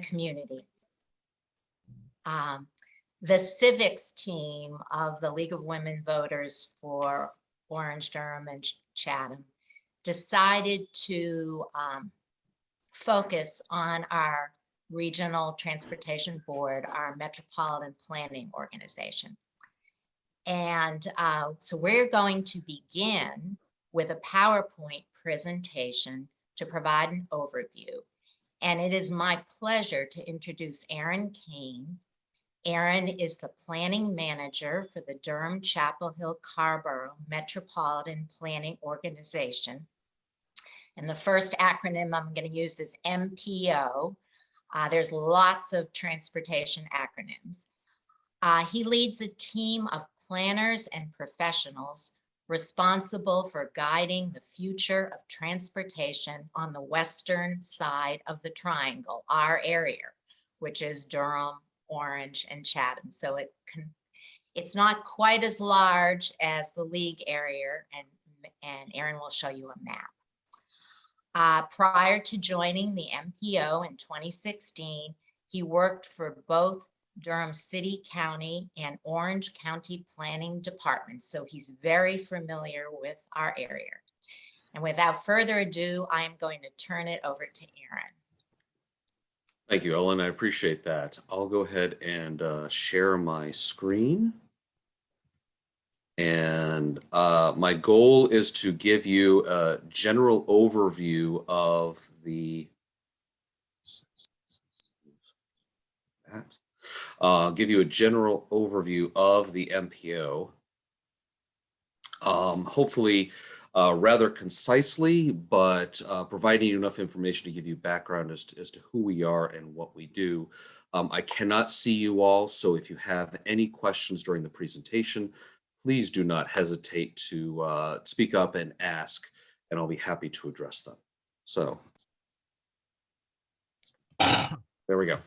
community. The Civics team of the League of Women Voters for Orange, Durham, and Chatham decided to focus on our regional transportation board, our metropolitan planning organization. And so we're going to begin with a PowerPoint presentation to provide an overview. And it is my pleasure to introduce Cain. Aaron is the planning manager for the Durham-Chapel Hill-Carrboro Metropolitan Planning Organization. And the first acronym I'm going to use is MPO. There's lots of transportation acronyms. He leads a team of planners and professionals responsible for guiding the future of transportation on the western side of the triangle, our area, which is Durham, Orange, and Chatham. So it's not quite as large as the League area, and Aaron will show you a map. Prior to joining the MPO in 2016, he worked for both Durham City County and Orange County Planning Departments. So he's very familiar with our area. And without further ado, I am going to turn it over to Aaron. Thank you, Ellen. I appreciate that. I'll go ahead and share my screen. And my goal is to give you a general overview of the give you a general overview of the MPO. Hopefully rather concisely, but providing you enough information to give you background as to who we are and what we do. I cannot see you all, so if you have any questions during the presentation, please do not hesitate to speak up and ask, and I'll be happy to address them. So there we go.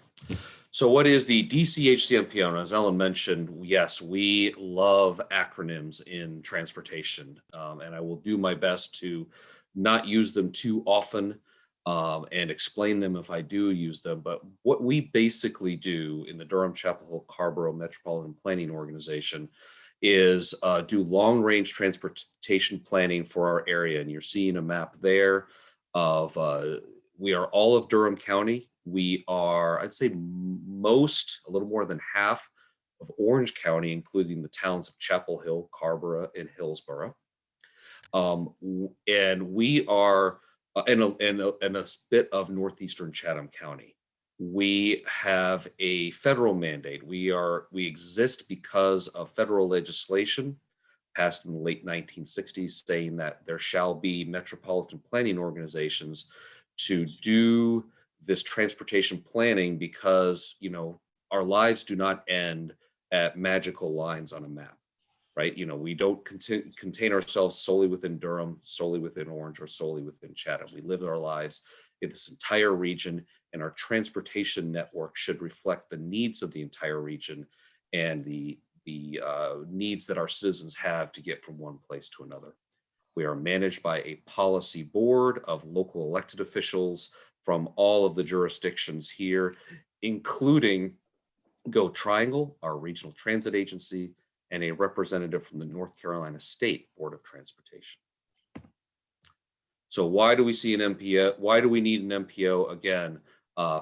So what is the DCHCMP? And as Ellen mentioned, yes, we love acronyms in transportation, and I will do my best to not use them too often and explain them if I do use them. But what we basically do in the Durham-Chapel Hill-Carrboro Metropolitan Planning Organization is do long-range transportation planning for our area. And you're seeing a map there of, we are all of Durham County. We are, I'd say a little more than half of Orange County, including the towns of Chapel Hill, Carrboro, and Hillsborough. And we are in a bit of northeastern Chatham County. We have a federal mandate. We exist because of federal legislation passed in the late 1960s saying that there shall be metropolitan planning organizations to do this transportation planning because, you know, our lives do not end at magical lines on a map, right? You know, we don't contain ourselves solely within Durham, solely within Orange, or solely within Chatham. We live our lives in this entire region, and our transportation network should reflect the needs of the entire region and the needs that our citizens have to get from one place to another. We are managed by a policy board of local elected officials from all of the jurisdictions here, including Go Triangle, our regional transit agency, and a representative from the North Carolina State Board of Transportation. So why do we see an MPO? Why do we need an MPO? Again,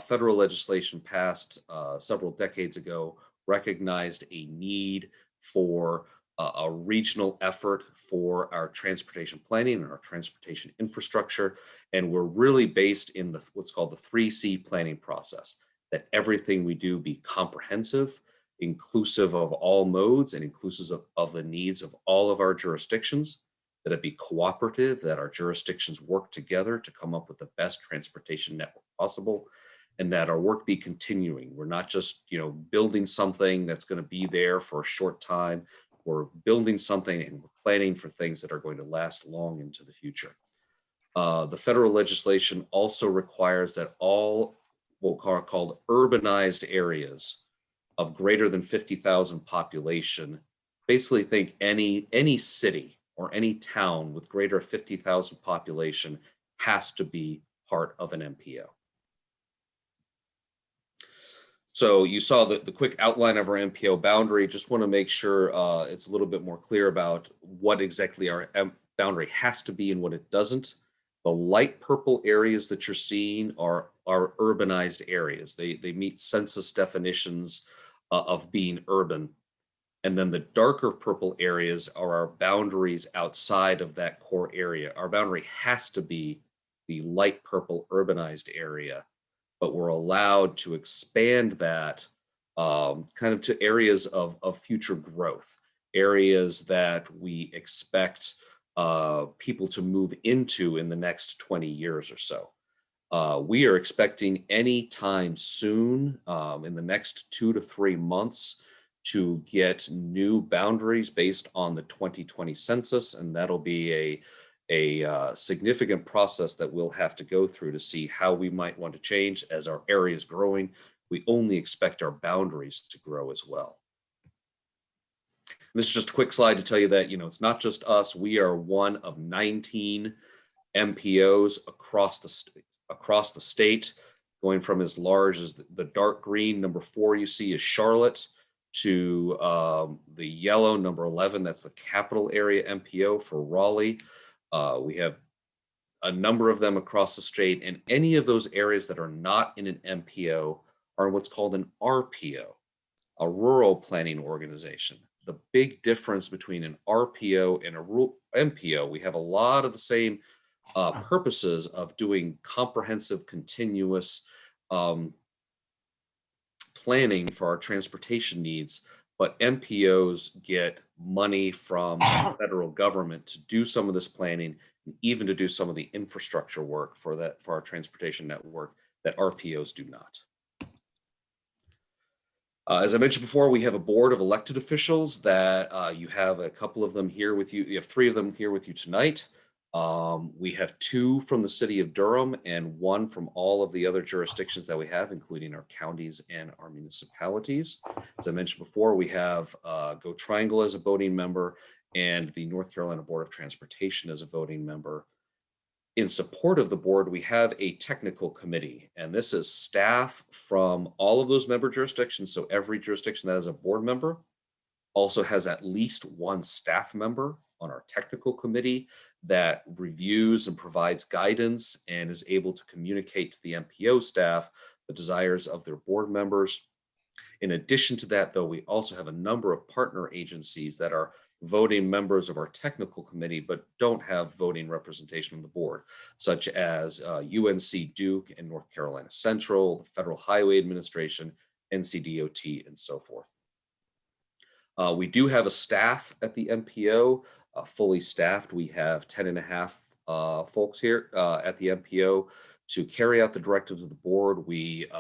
federal legislation passed several decades ago recognized a need for a regional effort for our transportation planning and our transportation infrastructure. And we're really based in what's called the 3C planning process, that everything we do be comprehensive, inclusive of all modes, and inclusive of the needs of all of our jurisdictions, that it be cooperative, that our jurisdictions work together to come up with the best transportation network possible, and that our work be continuing. We're not just, you know, building something that's going to be there for a short time. We're building something and we're planning for things that are going to last long into the future. The federal legislation also requires that all what are called urbanized areas of greater than 50,000 population, basically think any city or any town with greater 50,000 population has to be part of an MPO. So you saw the quick outline of our MPO boundary. Just want to make sure it's a little bit more clear about what exactly our boundary has to be and what it doesn't. The light purple areas that you're seeing are urbanized areas. They meet census definitions of being urban. And then the darker purple areas are our boundaries outside of that core area. Our boundary has to be the light purple urbanized area, but we're allowed to expand that kind of to areas of future growth, areas that we expect people to move into in the next 20 years or so. We are expecting any time soon, in the next 2 to 3 months, to get new boundaries based on the 2020 census, and that'll be a significant process that we'll have to go through to see how we might want to change as our area is growing. We only expect our boundaries to grow as well. And this is just a quick slide to tell you that, it's not just us. We are one of 19 MPOs across the state, going from as large as the dark green, number 4 you see is Charlotte, to the yellow, number 11, that's the capital area MPO for Raleigh. We have a number of them across the state, and any of those areas that are not in an MPO are what's called an RPO, a rural planning organization. The big difference between an RPO and a rural MPO, we have a lot of the same purposes of doing comprehensive, continuous planning for our transportation needs, but MPOs get money from the federal government to do some of this planning and even to do some of the infrastructure work for our transportation network that RPOs do not. As I mentioned before, we have a board of elected officials that you have a couple of them here with you. You have 3 of them here with you tonight. We have 2 from the city of Durham and 1 from all of the other jurisdictions that we have, including our counties and our municipalities. As I mentioned before, we have Go Triangle as a voting member and the North Carolina Board of Transportation as a voting member. In support of the board, we have a technical committee, and this is staff from all of those member jurisdictions. So every jurisdiction that has a board member also has at least 1 staff member on our technical committee that reviews and provides guidance and is able to communicate to the MPO staff the desires of their board members. In addition to that, though, we also have a number of partner agencies that are voting members of our technical committee, but don't have voting representation on the board, such as UNC Duke and North Carolina Central, the Federal Highway Administration, NCDOT, and so forth. We do have a staff at the MPO, fully staffed. We have 10.5 folks here at the MPO to carry out the directives of the board. We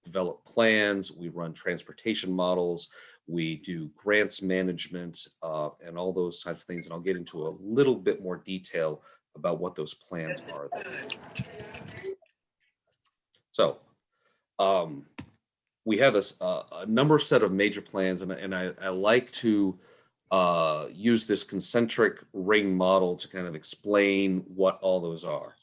develop plans, we run transportation models, we do grants management, and all those types of things. And I'll get into a little bit more detail about what those plans are. So we have a number set of major plans, and I like to use this concentric ring model to kind of explain what all those are.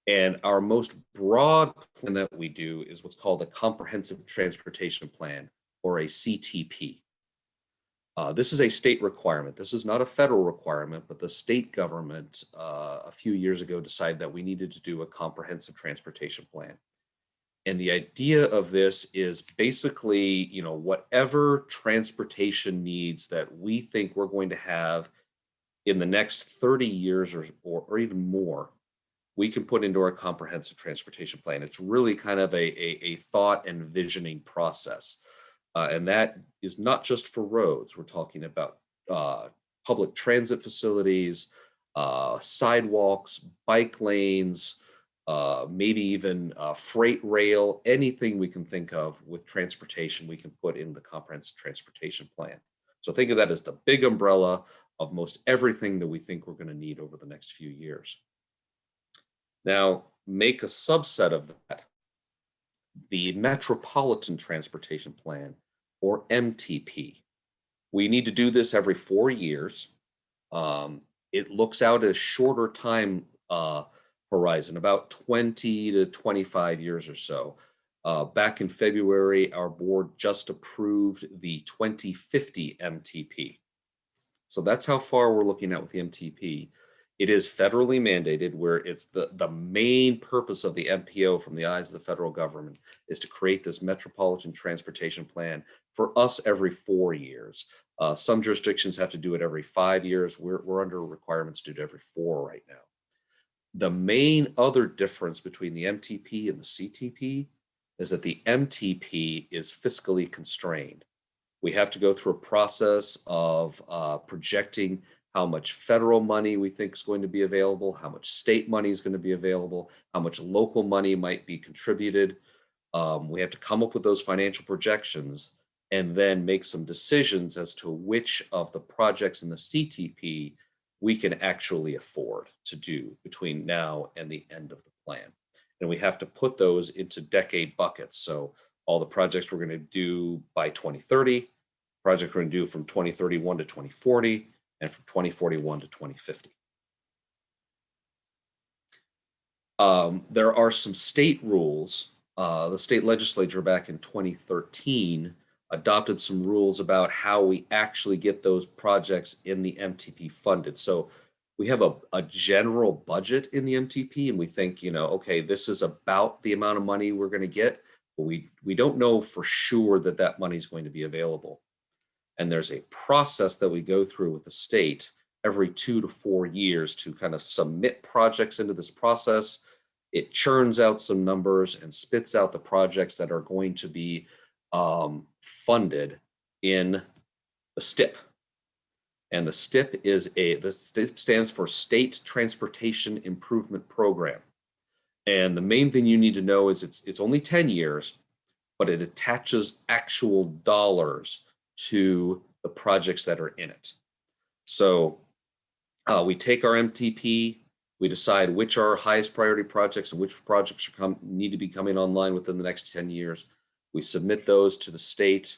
And our most broad plan that we do is what's called a Comprehensive Transportation Plan, or a CTP. This is a state requirement. This is not a federal requirement, but the state government a few years ago decided that we needed to do a comprehensive transportation plan. And the idea of this is basically, whatever transportation needs that we think we're going to have in the next 30 years or even more, we can put into our comprehensive transportation plan. It's really kind of a thought and visioning process. And that is not just for roads. We're talking about public transit facilities, sidewalks, bike lanes, maybe even freight rail, anything we can think of with transportation, we can put in the comprehensive transportation plan. So think of that as the big umbrella of most everything that we think we're going to need over the next few years. Now, make a subset of that, the Metropolitan Transportation Plan, or MTP. We need to do this every 4 years. It looks out at a shorter time horizon, about 20 to 25 years or so. Back in February, our board just approved the 2050 MTP. So that's how far we're looking at with the MTP. It is federally mandated, where it's the main purpose of the MPO from the eyes of the federal government is to create this metropolitan transportation plan for us every 4 years. Some jurisdictions have to do it every 5 years. We're under requirements to do it every 4 right now. The main other difference between the MTP and the CTP is that the MTP is fiscally constrained. We have to go through a process of projecting how much federal money we think is going to be available, how much state money is going to be available, how much local money might be contributed. We have to come up with those financial projections and then make some decisions as to which of the projects in the CTP we can actually afford to do between now and the end of the plan. And we have to put those into decade buckets. So all the projects we're going to do by 2030, projects we're going to do from 2031 to 2040, and from 2041 to 2050. There are some state rules. The state legislature back in 2013 adopted some rules about how we actually get those projects in the MTP funded. So we have a general budget in the MTP, and we think, okay, this is about the amount of money we're going to get, but we don't know for sure that that money is going to be available. And there's a process that we go through with the state every 2 to 4 years to kind of submit projects into this process. It churns out some numbers and spits out the projects that are going to be funded in the STIP. And the STIP stands for State Transportation Improvement Program. And the main thing you need to know is it's only 10 years, but it attaches actual dollars to the projects that are in it. So we take our MTP, we decide which are our highest priority projects and which projects need to be coming online within the next 10 years. We submit those to the state.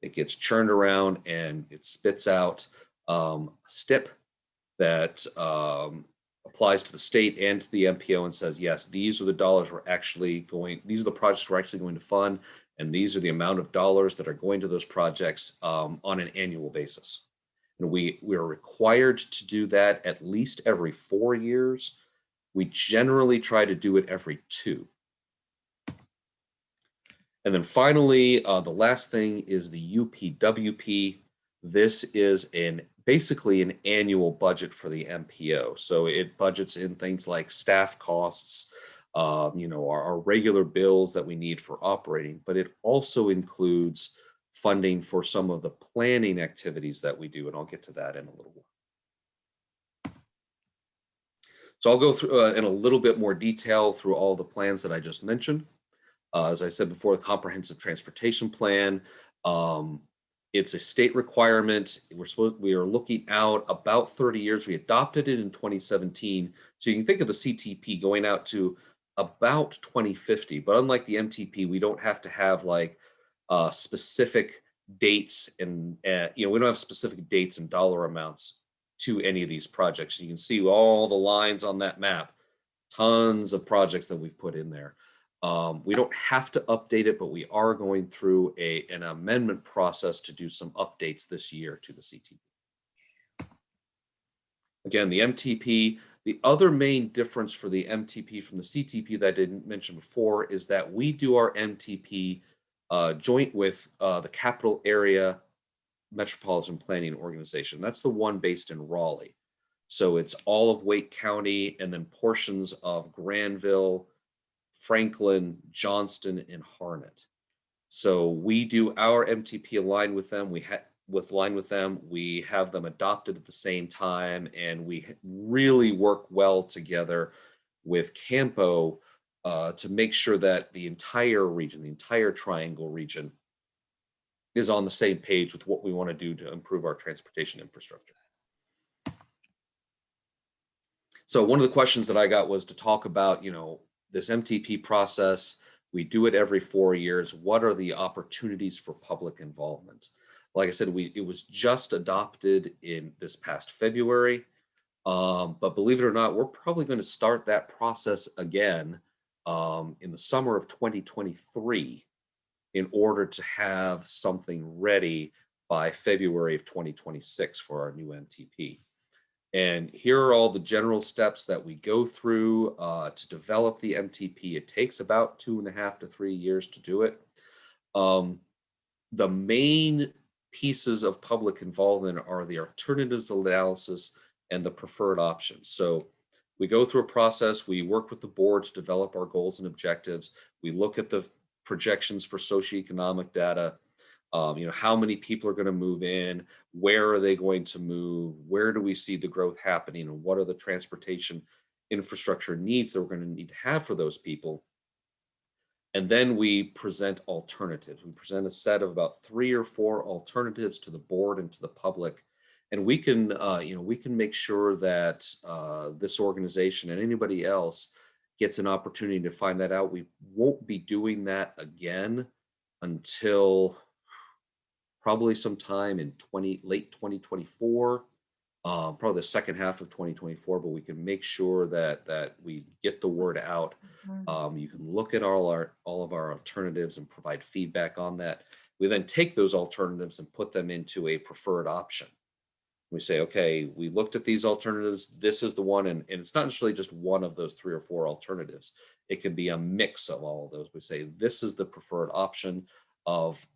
It gets churned around and it spits out a STIP that applies to the state and to the MPO and says, yes, these are the dollars these are the projects we're actually going to fund, and these are the amount of dollars that are going to those projects on an annual basis. And we are required to do that at least every 4 years. We generally try to do it every 2. And then finally, the last thing is the UPWP. This is basically an annual budget for the MPO. So it budgets in things like staff costs, our regular bills that we need for operating, but it also includes funding for some of the planning activities that we do, and I'll get to that in a little while. So I'll go through in a little bit more detail through all the plans that I just mentioned. As I said before, the Comprehensive Transportation Plan, it's a state requirement. We are looking out about 30 years. We adopted it in 2017. So you can think of the CTP going out to about 2050, but unlike the MTP, we don't have to have like specific dates and we don't have specific dates and dollar amounts to any of these projects. You can see all the lines on that map, tons of projects that we've put in there. We don't have to update it, but we are going through an amendment process to do some updates this year to the CTP. Again, the MTP, the other main difference for the MTP from the CTP that I didn't mention before is that we do our MTP joint with the Capital Area Metropolitan Planning Organization. That's the one based in Raleigh. So it's all of Wake County and then portions of Granville, Franklin, Johnston, and Harnett. So we do our MTP aligned with them. We have them adopted at the same time, and we really work well together with Campo to make sure that the entire region, the entire Triangle region, is on the same page with what we want to do to improve our transportation infrastructure. So one of the questions that I got was to talk about, this MTP process. We do it every 4 years. What are the opportunities for public involvement? Like I said, it was just adopted in this past February, but believe it or not, we're probably going to start that process again in the summer of 2023 in order to have something ready by February of 2026 for our new MTP. And here are all the general steps that we go through to develop the MTP. It takes about 2.5 to 3 years to do it. The main pieces of public involvement are the alternatives analysis and the preferred options. So we go through a process, we work with the board to develop our goals and objectives. We look at the projections for socioeconomic data, how many people are going to move in, where are they going to move, where do we see the growth happening, and what are the transportation infrastructure needs that we're going to need to have for those people. And then we present alternatives. We present a set of about 3 or 4 alternatives to the board and to the public. And we can make sure that this organization and anybody else gets an opportunity to find that out. We won't be doing that again until probably sometime in late 2024, probably the second half of 2024, but we can make sure that we get the word out. You can look at all of our alternatives and provide feedback on that. We then take those alternatives and put them into a preferred option. We say, okay, we looked at these alternatives. This is the one, and it's not necessarily just one of those 3 or 4 alternatives. It can be a mix of all of those. We say this is the preferred option of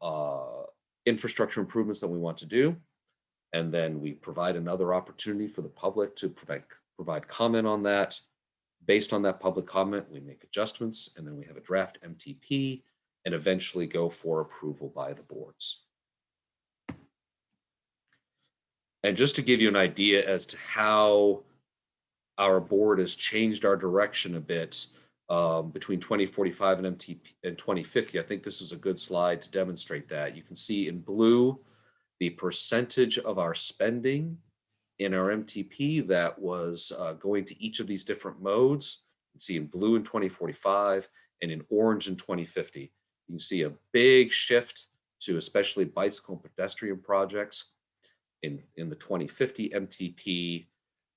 infrastructure improvements that we want to do. And then we provide another opportunity for the public to provide comment on that. Based on that public comment, we make adjustments, and then we have a draft MTP and eventually go for approval by the boards. And just to give you an idea as to how our board has changed our direction a bit between 2045 and MTP and 2050, I think this is a good slide to demonstrate that. You can see in blue the percentage of our spending in our MTP that was going to each of these different modes. You can see in blue in 2045 and in orange in 2050. You can see a big shift to especially bicycle and pedestrian projects in the 2050 MTP,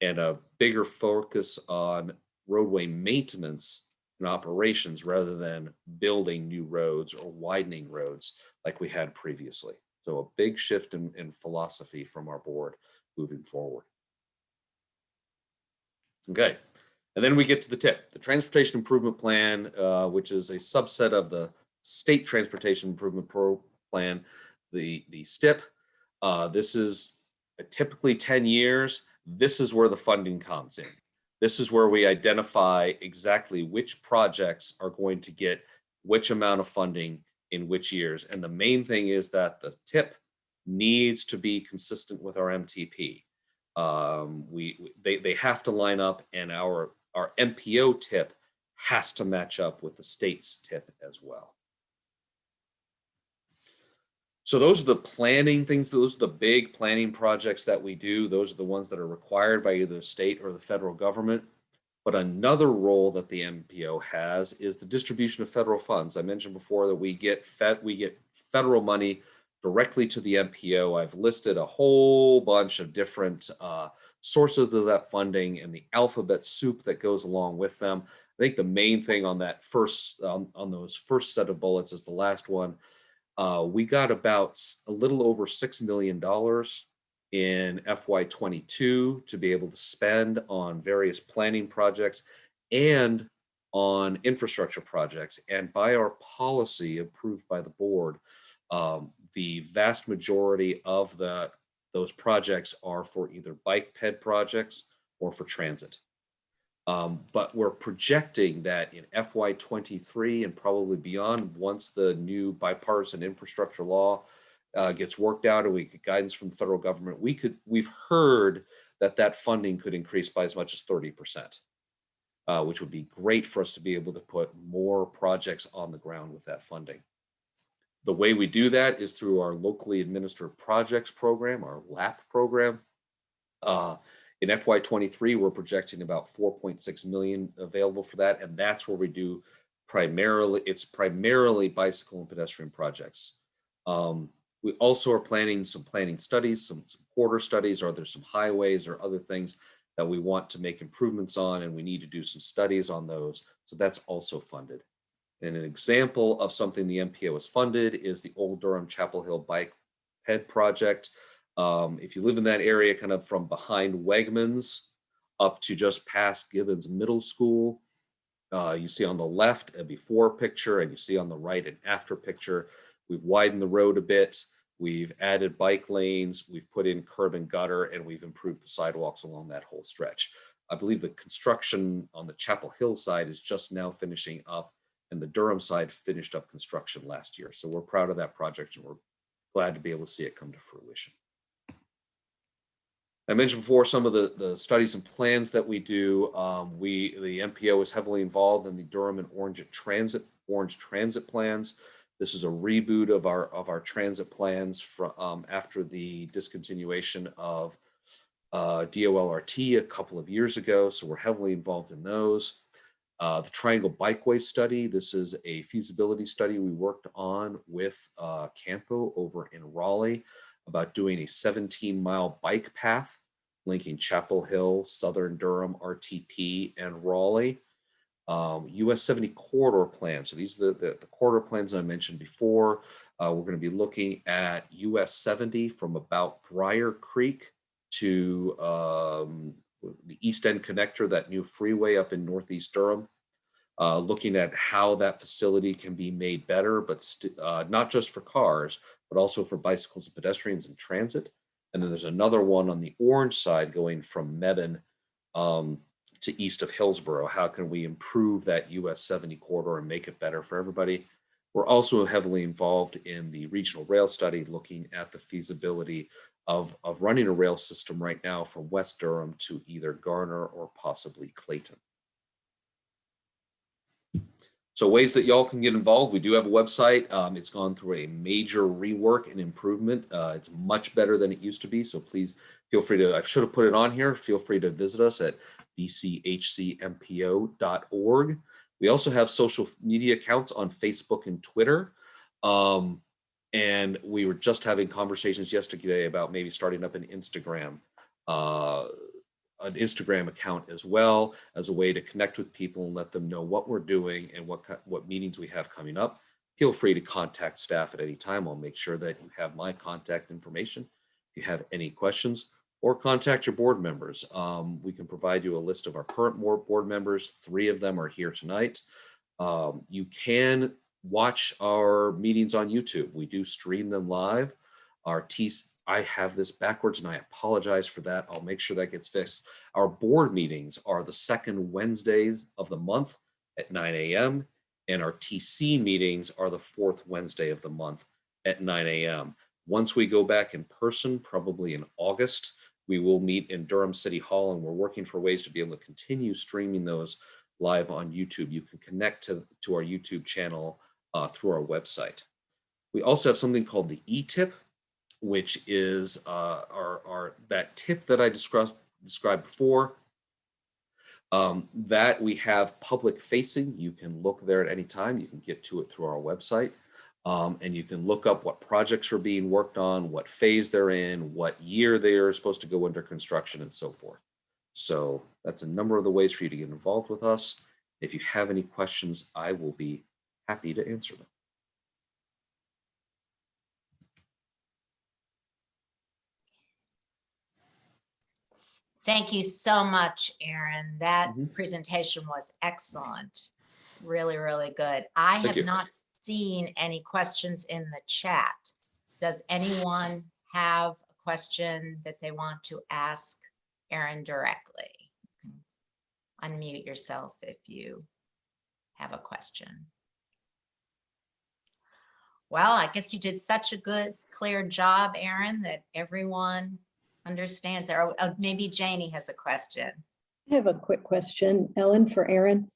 and a bigger focus on roadway maintenance and operations rather than building new roads or widening roads like we had previously. So a big shift in philosophy from our board moving forward. Okay, and then we get to the TIP, the Transportation Improvement Plan, which is a subset of the State Transportation Improvement Plan, the STIP. This is typically 10 years. This is where the funding comes in. This is where we identify exactly which projects are going to get which amount of funding in which years. And the main thing is that the TIP needs to be consistent with our MTP. They have to line up, and our MPO TIP has to match up with the state's TIP as well. So those are the planning things. Those are the big planning projects that we do. Those are the ones that are required by either the state or the federal government. But another role that the MPO has is the distribution of federal funds. I mentioned before that we get federal money directly to the MPO. I've listed a whole bunch of different sources of that funding and the alphabet soup that goes along with them. I think the main thing on that on those first set of bullets is the last one. We got about a little over $6 million in FY22 to be able to spend on various planning projects and on infrastructure projects. And by our policy approved by the board, the vast majority of those projects are for either bike ped projects or for transit. But we're projecting that in FY23 and probably beyond, once the new bipartisan infrastructure law gets worked out and we get guidance from the federal government, we've heard that funding could increase by as much as 30%, which would be great for us to be able to put more projects on the ground with that funding. The way we do that is through our locally administered projects program, our LAP program. In FY23, we're projecting about 4.6 million available for that, and that's where we do primarily bicycle and pedestrian projects. We also are planning some planning studies, some quarter studies. Are there some highways or other things that we want to make improvements on, and we need to do some studies on those. So that's also funded. And an example of something the MPO has funded is the old Durham-Chapel Hill bike ped project. If you live in that area, kind of from behind Wegmans up to just past Gibbons Middle School, you see on the left a before picture, and you see on the right an after picture. We've widened the road a bit. We've added bike lanes. We've put in curb and gutter, and we've improved the sidewalks along that whole stretch. I believe the construction on the Chapel Hill side is just now finishing up, and the Durham side finished up construction last year. So we're proud of that project, and we're glad to be able to see it come to fruition. I mentioned before some of the studies and plans that we do. The MPO is heavily involved in the Durham and Orange Transit plans. This is a reboot of our transit plans from after the discontinuation of DOLRT a couple of years ago. So we're heavily involved in those. The Triangle Bikeway Study. This is a feasibility study we worked on with Campo over in Raleigh about doing a 17-mile bike path linking Chapel Hill, Southern Durham, RTP, and Raleigh. US 70 corridor plan. So these are the corridor plans I mentioned before. We're going to be looking at US 70 from about Briar Creek to the East End Connector, that new freeway up in Northeast Durham. Looking at how that facility can be made better, but not just for cars, but also for bicycles and pedestrians and transit. And then there's another one on the orange side going from Mebane to east of Hillsborough. How can we improve that US 70 corridor and make it better for everybody? We're also heavily involved in the regional rail study, looking at the feasibility of running a rail system right now from West Durham to either Garner or possibly Clayton. So ways that y'all can get involved. We do have a website. It's gone through a major rework and improvement. It's much better than it used to be. So please feel free to, I should have put it on here. Feel free to visit us at DCHCMPO.org. We also have social media accounts on Facebook and Twitter. And we were just having conversations yesterday about maybe starting up an Instagram account as well, as a way to connect with people and let them know what we're doing and what meetings we have coming up. Feel free to contact staff at any time. I'll make sure that you have my contact information if you have any questions, or contact your board members. We can provide you a list of our current board members. 3 of them are here tonight. You can watch our meetings on YouTube. We do stream them live. I have this backwards and I apologize for that. I'll make sure that gets fixed. Our board meetings are the second Wednesdays of the month at 9 a.m. and our TC meetings are the 4th Wednesday of the month at 9 a.m. Once we go back in person, probably in August, we will meet in Durham City Hall, and we're working for ways to be able to continue streaming those live on YouTube. You can connect to our YouTube channel through our website. We also have something called the e-tip, which is that tip that I described before, that we have public facing. You can look there at any time. You can get to it through our website, and you can look up what projects are being worked on, what phase they're in, what year they are supposed to go under construction, and so forth. So that's a number of the ways for you to get involved with us. If you have any questions, I will be happy to answer them. Thank you so much, Aaron. That presentation was excellent. Really, really good. I have not seen any questions in the chat. Does anyone have a question that they want to ask Aaron directly? You can unmute yourself if you have a question. Well, I guess you did such a good, clear job, Aaron, that everyone understands there. Or maybe Janie has a question. I have a quick question, Ellen, for Aaron.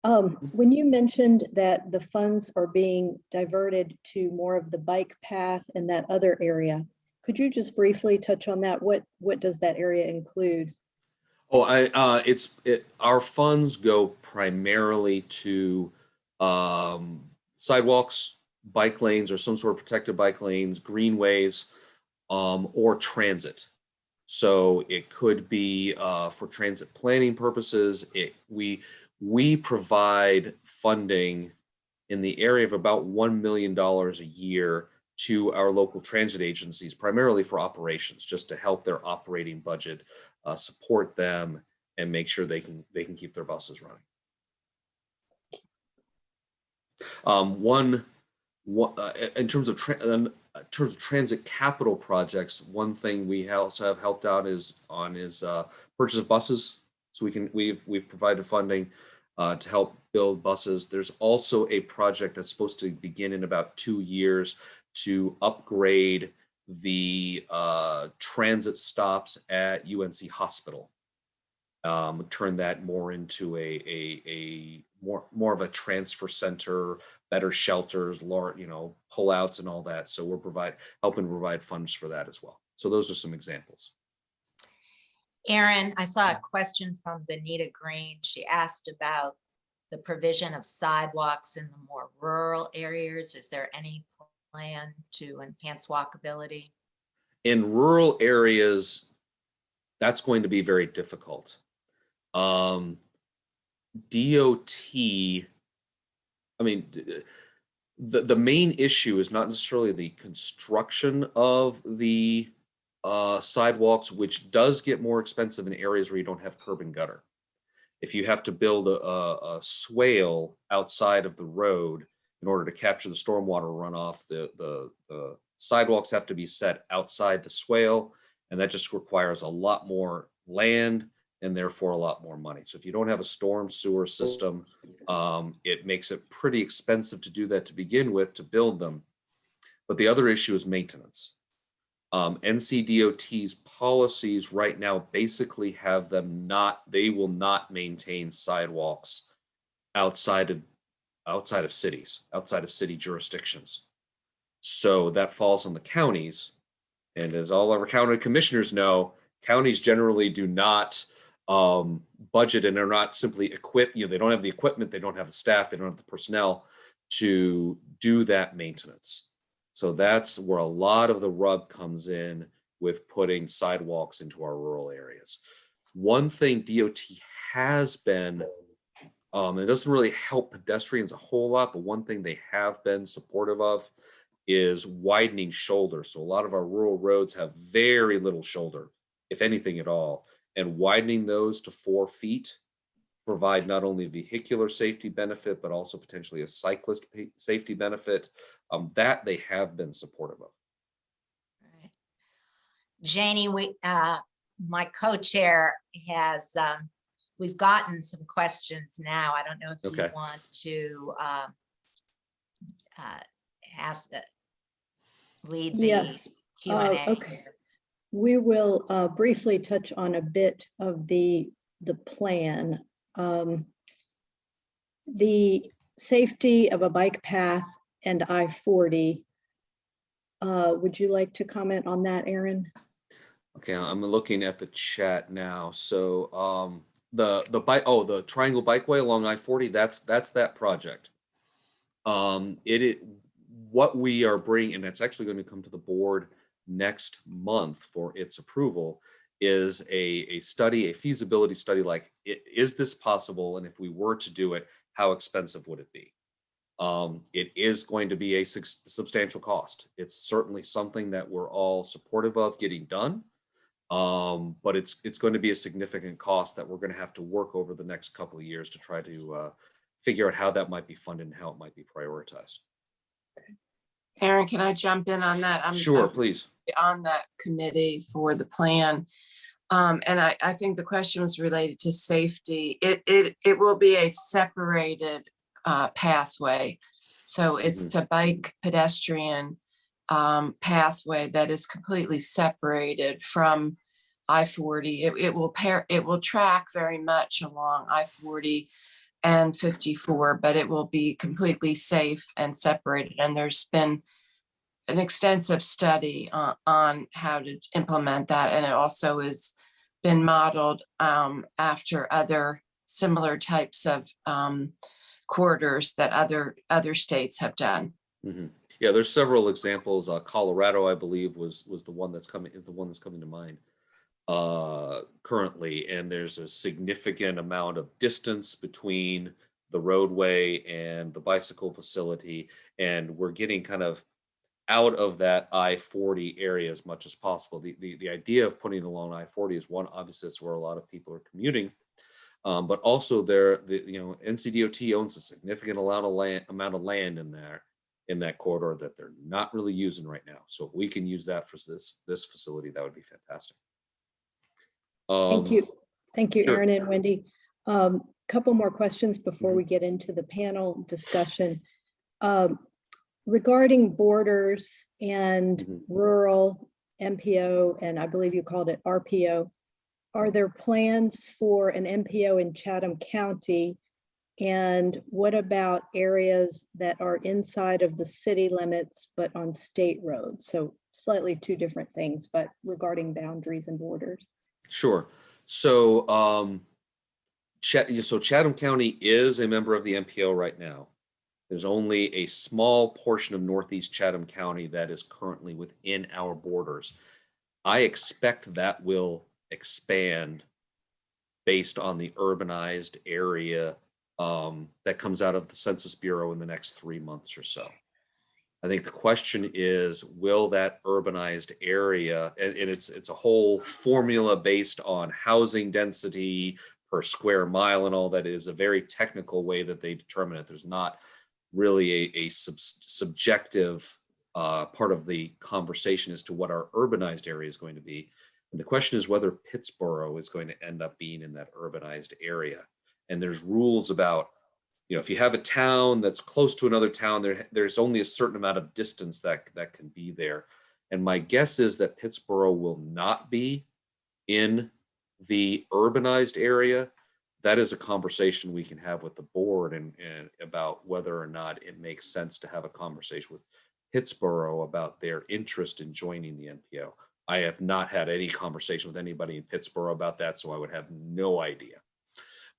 When you mentioned that the funds are being diverted to more of the bike path and that other area, could you just briefly touch on that? What does that area include? Oh, our funds go primarily to sidewalks, bike lanes, or some sort of protected bike lanes, greenways, or transit. So it could be for transit planning purposes. We provide funding in the area of about $1 million a year to our local transit agencies, primarily for operations, just to help their operating budget, support them, and make sure they can keep their buses running. In terms of transit capital projects, one thing we also have helped out is purchase of buses. So we've provided funding to help build buses. There's also a project that's supposed to begin in about 2 years to upgrade the transit stops at UNC Hospital. Turn that more into a more of a transfer center, better shelters, pullouts and all that. So we're helping provide funds for that as well. So those are some examples. Aaron, I saw a question from Benita Green. She asked about the provision of sidewalks in the more rural areas. Is there any plan to enhance walkability? In rural areas, that's going to be very difficult. DOT, I mean, the main issue is not necessarily the construction of the sidewalks, which does get more expensive in areas where you don't have curb and gutter. If you have to build a swale outside of the road in order to capture the stormwater runoff, the sidewalks have to be set outside the swale, and that just requires a lot more land and therefore a lot more money. So if you don't have a storm sewer system, it makes it pretty expensive to do that to begin with, to build them. But the other issue is maintenance. NCDOT's policies right now basically have them they will not maintain sidewalks outside of cities, outside of city jurisdictions. So that falls on the counties. And as all our county commissioners know, counties generally do not budget and are not simply equipped. They don't have the equipment, they don't have the staff, they don't have the personnel to do that maintenance. So that's where a lot of the rub comes in with putting sidewalks into our rural areas. One thing DOT has been, it doesn't really help pedestrians a whole lot, but one thing they have been supportive of is widening shoulder. So a lot of our rural roads have very little shoulder, if anything at all, and widening those to 4 feet provide not only a vehicular safety benefit, but also potentially a cyclist safety benefit. That they have been supportive of. Right. Janie, my co-chair has, we've gotten some questions now. I don't know if you want to lead the Yes. Q&A. Okay. We will briefly touch on a bit of the plan. The safety of a bike path and I-40. Would you like to comment on that, Aaron? Okay, I'm looking at the chat now. So the Triangle Bikeway along I-40, that's that project. What we are bringing, and it's actually going to come to the board next month for its approval, is a study, a feasibility study, like, is this possible? And if we were to do it, how expensive would it be? It is going to be a substantial cost. It's certainly something that we're all supportive of getting done. But it's going to be a significant cost that we're going to have to work over the next couple of years to try to figure out how that might be funded and how it might be prioritized. Aaron, can I jump in on that? Sure, please. On that committee for the plan. And I think the question was related to safety. It will be a separated pathway. So it's a bike pedestrian pathway that is completely separated from I-40. It will track very much along I-40 and 54, but it will be completely safe and separated. And there's been an extensive study on how to implement that. And it also has been modeled after other similar types of corridors that other states have done. Mm-hmm. Yeah, there's several examples. Colorado, I believe, was the one that's coming to mind. currently, and there's a significant amount of distance between the roadway and the bicycle facility, and we're getting kind of out of that I-40 area as much as possible. The idea of putting along I-40 is one, obviously that's where a lot of people are commuting, but also NCDOT owns a significant amount of land in there, in that corridor, that they're not really using right now. So if we can use that for this facility, that would be fantastic. Thank you. Thank you, sure. Aaron and Wendy. Couple more questions before we get into the panel discussion. Regarding borders and rural MPO, and I believe you called it RPO, are there plans for an MPO in Chatham County? And what about areas that are inside of the city limits, but on state roads? So slightly two different things, but regarding boundaries and borders. Sure. So, Chatham County is a member of the MPO right now. There's only a small portion of Northeast Chatham County that is currently within our borders. I expect that will expand based on the urbanized area that comes out of the Census Bureau in the next 3 months or so. I think the question is, will that urbanized area, and it's a whole formula based on housing density per square mile and all that, is a very technical way that they determine it. There's not really a subjective part of the conversation as to what our urbanized area is going to be. And the question is whether Pittsboro is going to end up being in that urbanized area. And there's rules about, if you have a town that's close to another town, there's only a certain amount of distance that can be there. And my guess is that Pittsboro will not be in the urbanized area. That is a conversation we can have with the board and about whether or not it makes sense to have a conversation with Pittsboro about their interest in joining the MPO. I have not had any conversation with anybody in Pittsboro about that, so I would have no idea.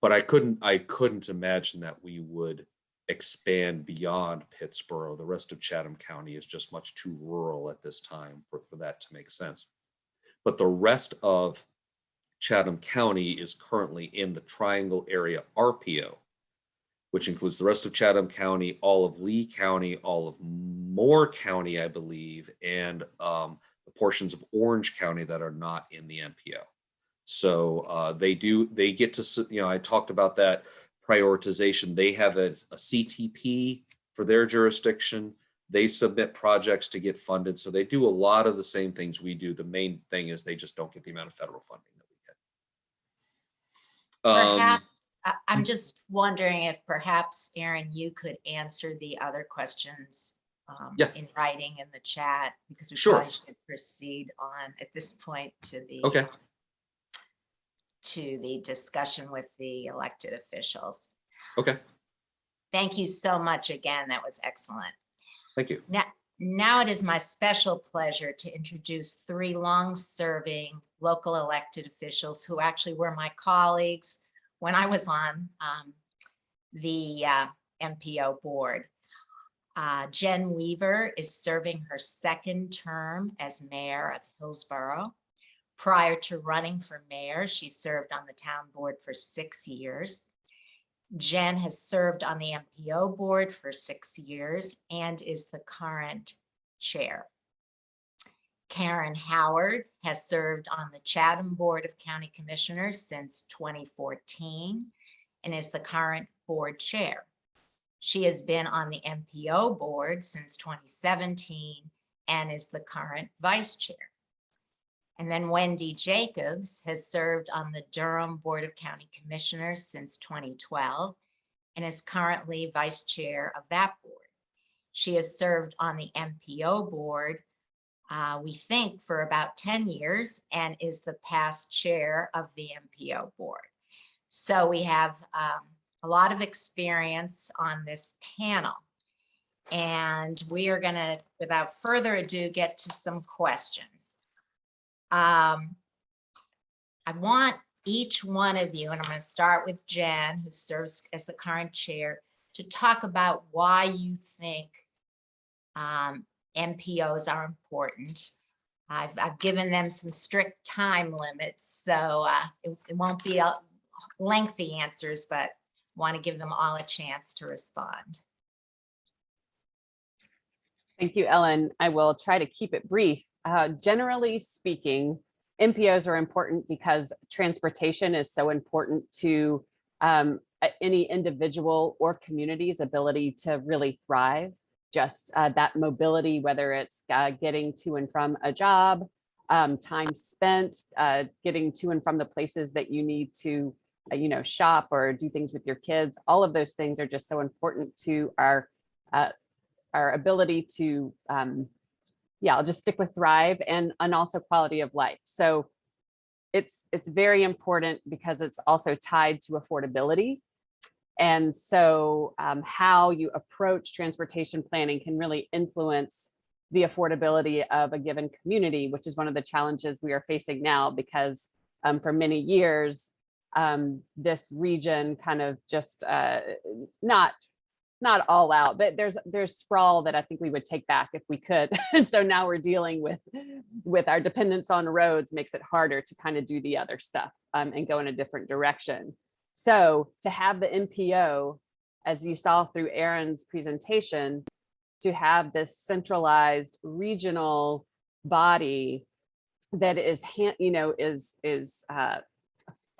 But I couldn't imagine that we would expand beyond Pittsboro. The rest of Chatham County is just much too rural at this time for that to make sense. But the rest of Chatham County is currently in the Triangle Area RPO, which includes the rest of Chatham County, all of Lee County, all of Moore County, I believe, and the portions of Orange County that are not in the MPO. So they get to, I talked about that prioritization. They have a CTP for their jurisdiction. They submit projects to get funded. So they do a lot of the same things we do. The main thing is they just don't get the amount of federal funding that we get. Perhaps, I'm just wondering if perhaps, Aaron, you could answer the other questions in writing in the chat, because we probably should proceed on at this point to the to the discussion with the elected officials. Okay. Thank you so much again. That was excellent. Thank you. Now it is my special pleasure to introduce 3 long-serving local elected officials who actually were my colleagues when I was on the MPO board. Jenn Weaver is serving her 2nd term as mayor of Hillsborough. Prior to running for mayor, she served on the town board for 6 years. Jenn has served on the MPO board for 6 years and is the current chair. Karen Howard has served on the Chatham Board of County Commissioners since 2014 and is the current board chair. She has been on the MPO board since 2017 and is the current vice chair. And then Wendy Jacobs has served on the Durham Board of County Commissioners since 2012 and is currently vice chair of that board. She has served on the MPO board, we think, for about 10 years and is the past chair of the MPO board. So we have a lot of experience on this panel. And we are going to, without further ado, get to some questions. I want each one of you, and I'm going to start with Jenn, who serves as the current chair, to talk about why you think MPOs are important. I've given them some strict time limits, so it won't be a lengthy answers, but want to give them all a chance to respond. Thank you, Ellen. I will try to keep it brief. Generally speaking, MPOs are important because transportation is so important to any individual or community's ability to really thrive. Just that mobility, whether it's getting to and from a job, time spent getting to and from the places that you need to, shop or do things with your kids. All of those things are just so important to our ability to, I'll just stick with thrive and also quality of life. So it's very important because it's also tied to affordability. And so how you approach transportation planning can really influence the affordability of a given community, which is one of the challenges we are facing now, because for many years, this region kind of just not all out, but there's sprawl that I think we would take back if we could. And so now we're dealing with our dependence on roads makes it harder to kind of do the other stuff and go in a different direction. So to have the MPO, as you saw through Aaron's presentation, to have this centralized regional body that is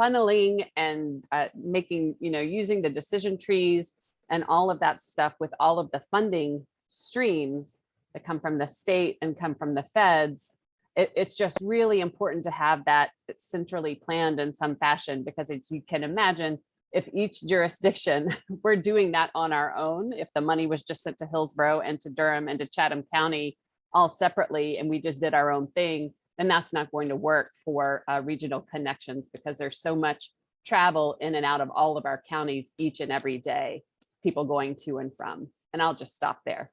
funneling and making, using the decision trees and all of that stuff with all of the funding streams that come from the state and come from the feds. It's just really important to have that centrally planned in some fashion, because you can imagine if each jurisdiction we're doing that on our own, if the money was just sent to Hillsborough and to Durham and to Chatham County all separately, and we just did our own thing, then that's not going to work for regional connections, because there's so much travel in and out of all of our counties each and every day, people going to and from. And I'll just stop there.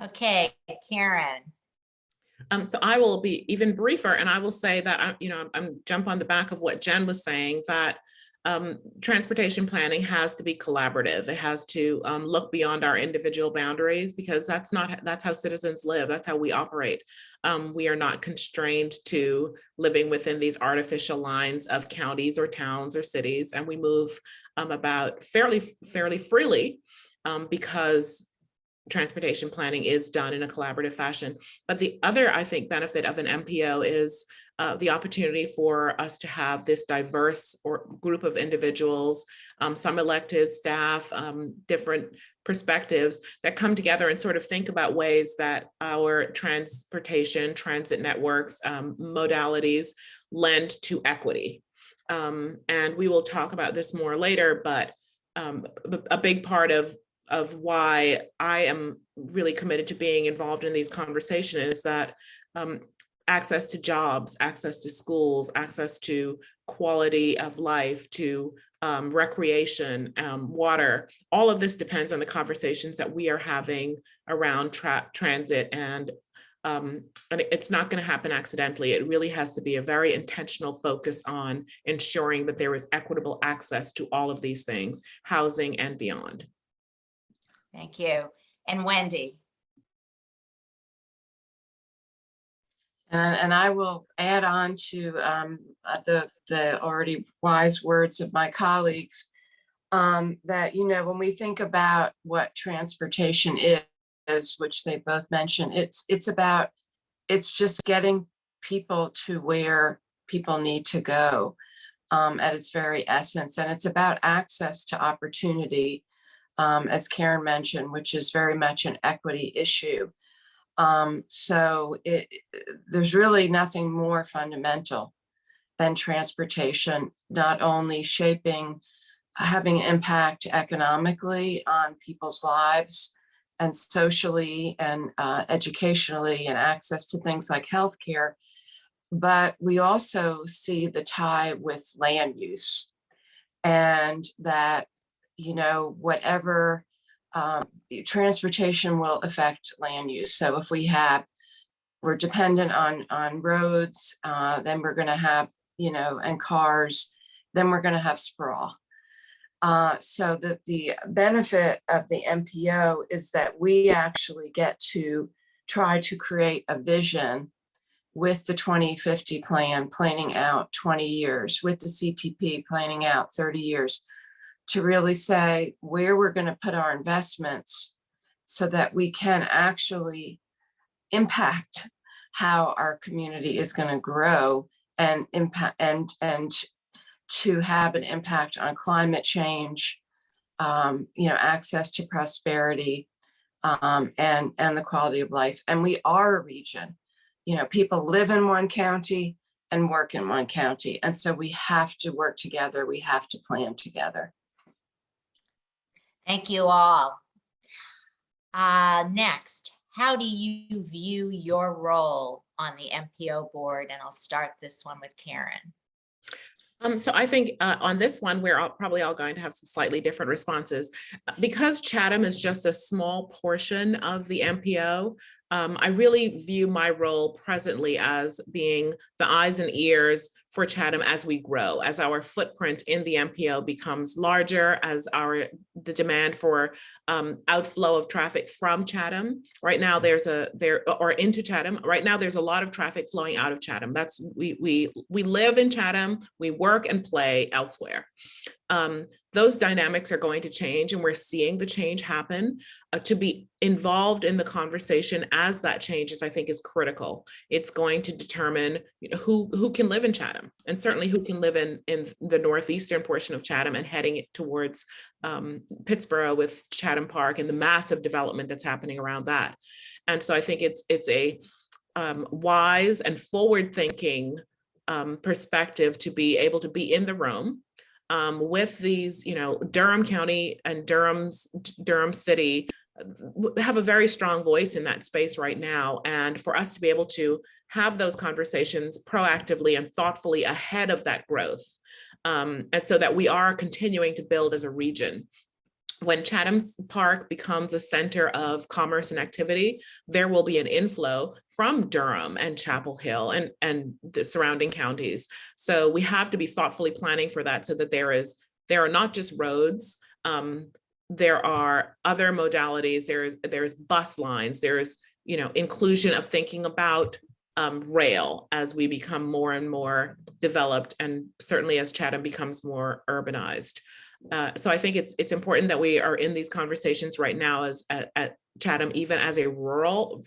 Okay, Karen. So I will be even briefer, and I will say that I'm jump on the back of what Jen was saying, that transportation planning has to be collaborative. It has to look beyond our individual boundaries, because that's how citizens live. That's how we operate. We are not constrained to living within these artificial lines of counties or towns or cities, and we move about fairly freely because transportation planning is done in a collaborative fashion. But the other, I think, benefit of an MPO is the opportunity for us to have this diverse group of individuals, some elected staff, different perspectives that come together and sort of think about ways that our transit networks, modalities lend to equity. And we will talk about this more later, but a big part of why I am really committed to being involved in these conversations is that access to jobs, access to schools, access to quality of life, to recreation, water, all of this depends on the conversations that we are having around transit, and it's not going to happen accidentally. It really has to be a very intentional focus on ensuring that there is equitable access to all of these things, housing and beyond. Thank you. And Wendy. And I will add on to the already wise words of my colleagues, that, when we think about what transportation is, which they both mentioned, it's just getting people to where people need to go at its very essence. And it's about access to opportunity, as Karen mentioned, which is very much an equity issue. So there's really nothing more fundamental than transportation, not only having impact economically on people's lives and socially and educationally, and access to things like healthcare, but we also see the tie with land use, and that, whatever transportation will affect land use. So if we're dependent on roads, then we're going to have, and cars, then we're going to have sprawl. So the benefit of the MPO is that we actually get to try to create a vision with the 2050 plan, planning out 20 years, with the CTP planning out 30 years, to really say where we're going to put our investments so that we can actually impact how our community is going to grow and impact and to have an impact on climate change, access to prosperity, and the quality of life. And we are a region. People live in one county and work in one county. And so we have to work together. We have to plan together. Thank you all. Next, how do you view your role on the MPO board? And I'll start this one with Karen. So I think on this one, we're probably all going to have some slightly different responses. Because Chatham is just a small portion of the MPO, I really view my role presently as being the eyes and ears for Chatham as we grow, as our footprint in the MPO becomes larger, as the demand for outflow of traffic from Chatham. Right now, or into Chatham. Right now, there's a lot of traffic flowing out of Chatham. We live in Chatham, we work and play elsewhere. Those dynamics are going to change, and we're seeing the change happen. To be involved in the conversation as that changes, I think, is critical. It's going to determine who can live in Chatham, and certainly who can live in the northeastern portion of Chatham and heading it towards Pittsboro with Chatham Park and the massive development that's happening around that. And so I think it's a wise and forward-thinking perspective to be able to be in the room with these, Durham County and Durham City have a very strong voice in that space right now. And for us to be able to have those conversations proactively and thoughtfully ahead of that growth, and so that we are continuing to build as a region. When Chatham Park becomes a center of commerce and activity, there will be an inflow from Durham and Chapel Hill and the surrounding counties. So we have to be thoughtfully planning for that, so that there are not just roads, there are other modalities, there's bus lines, there's inclusion of thinking about rail as we become more and more developed, and certainly as Chatham becomes more urbanized. So I think it's important that we are in these conversations right now as at Chatham, even as a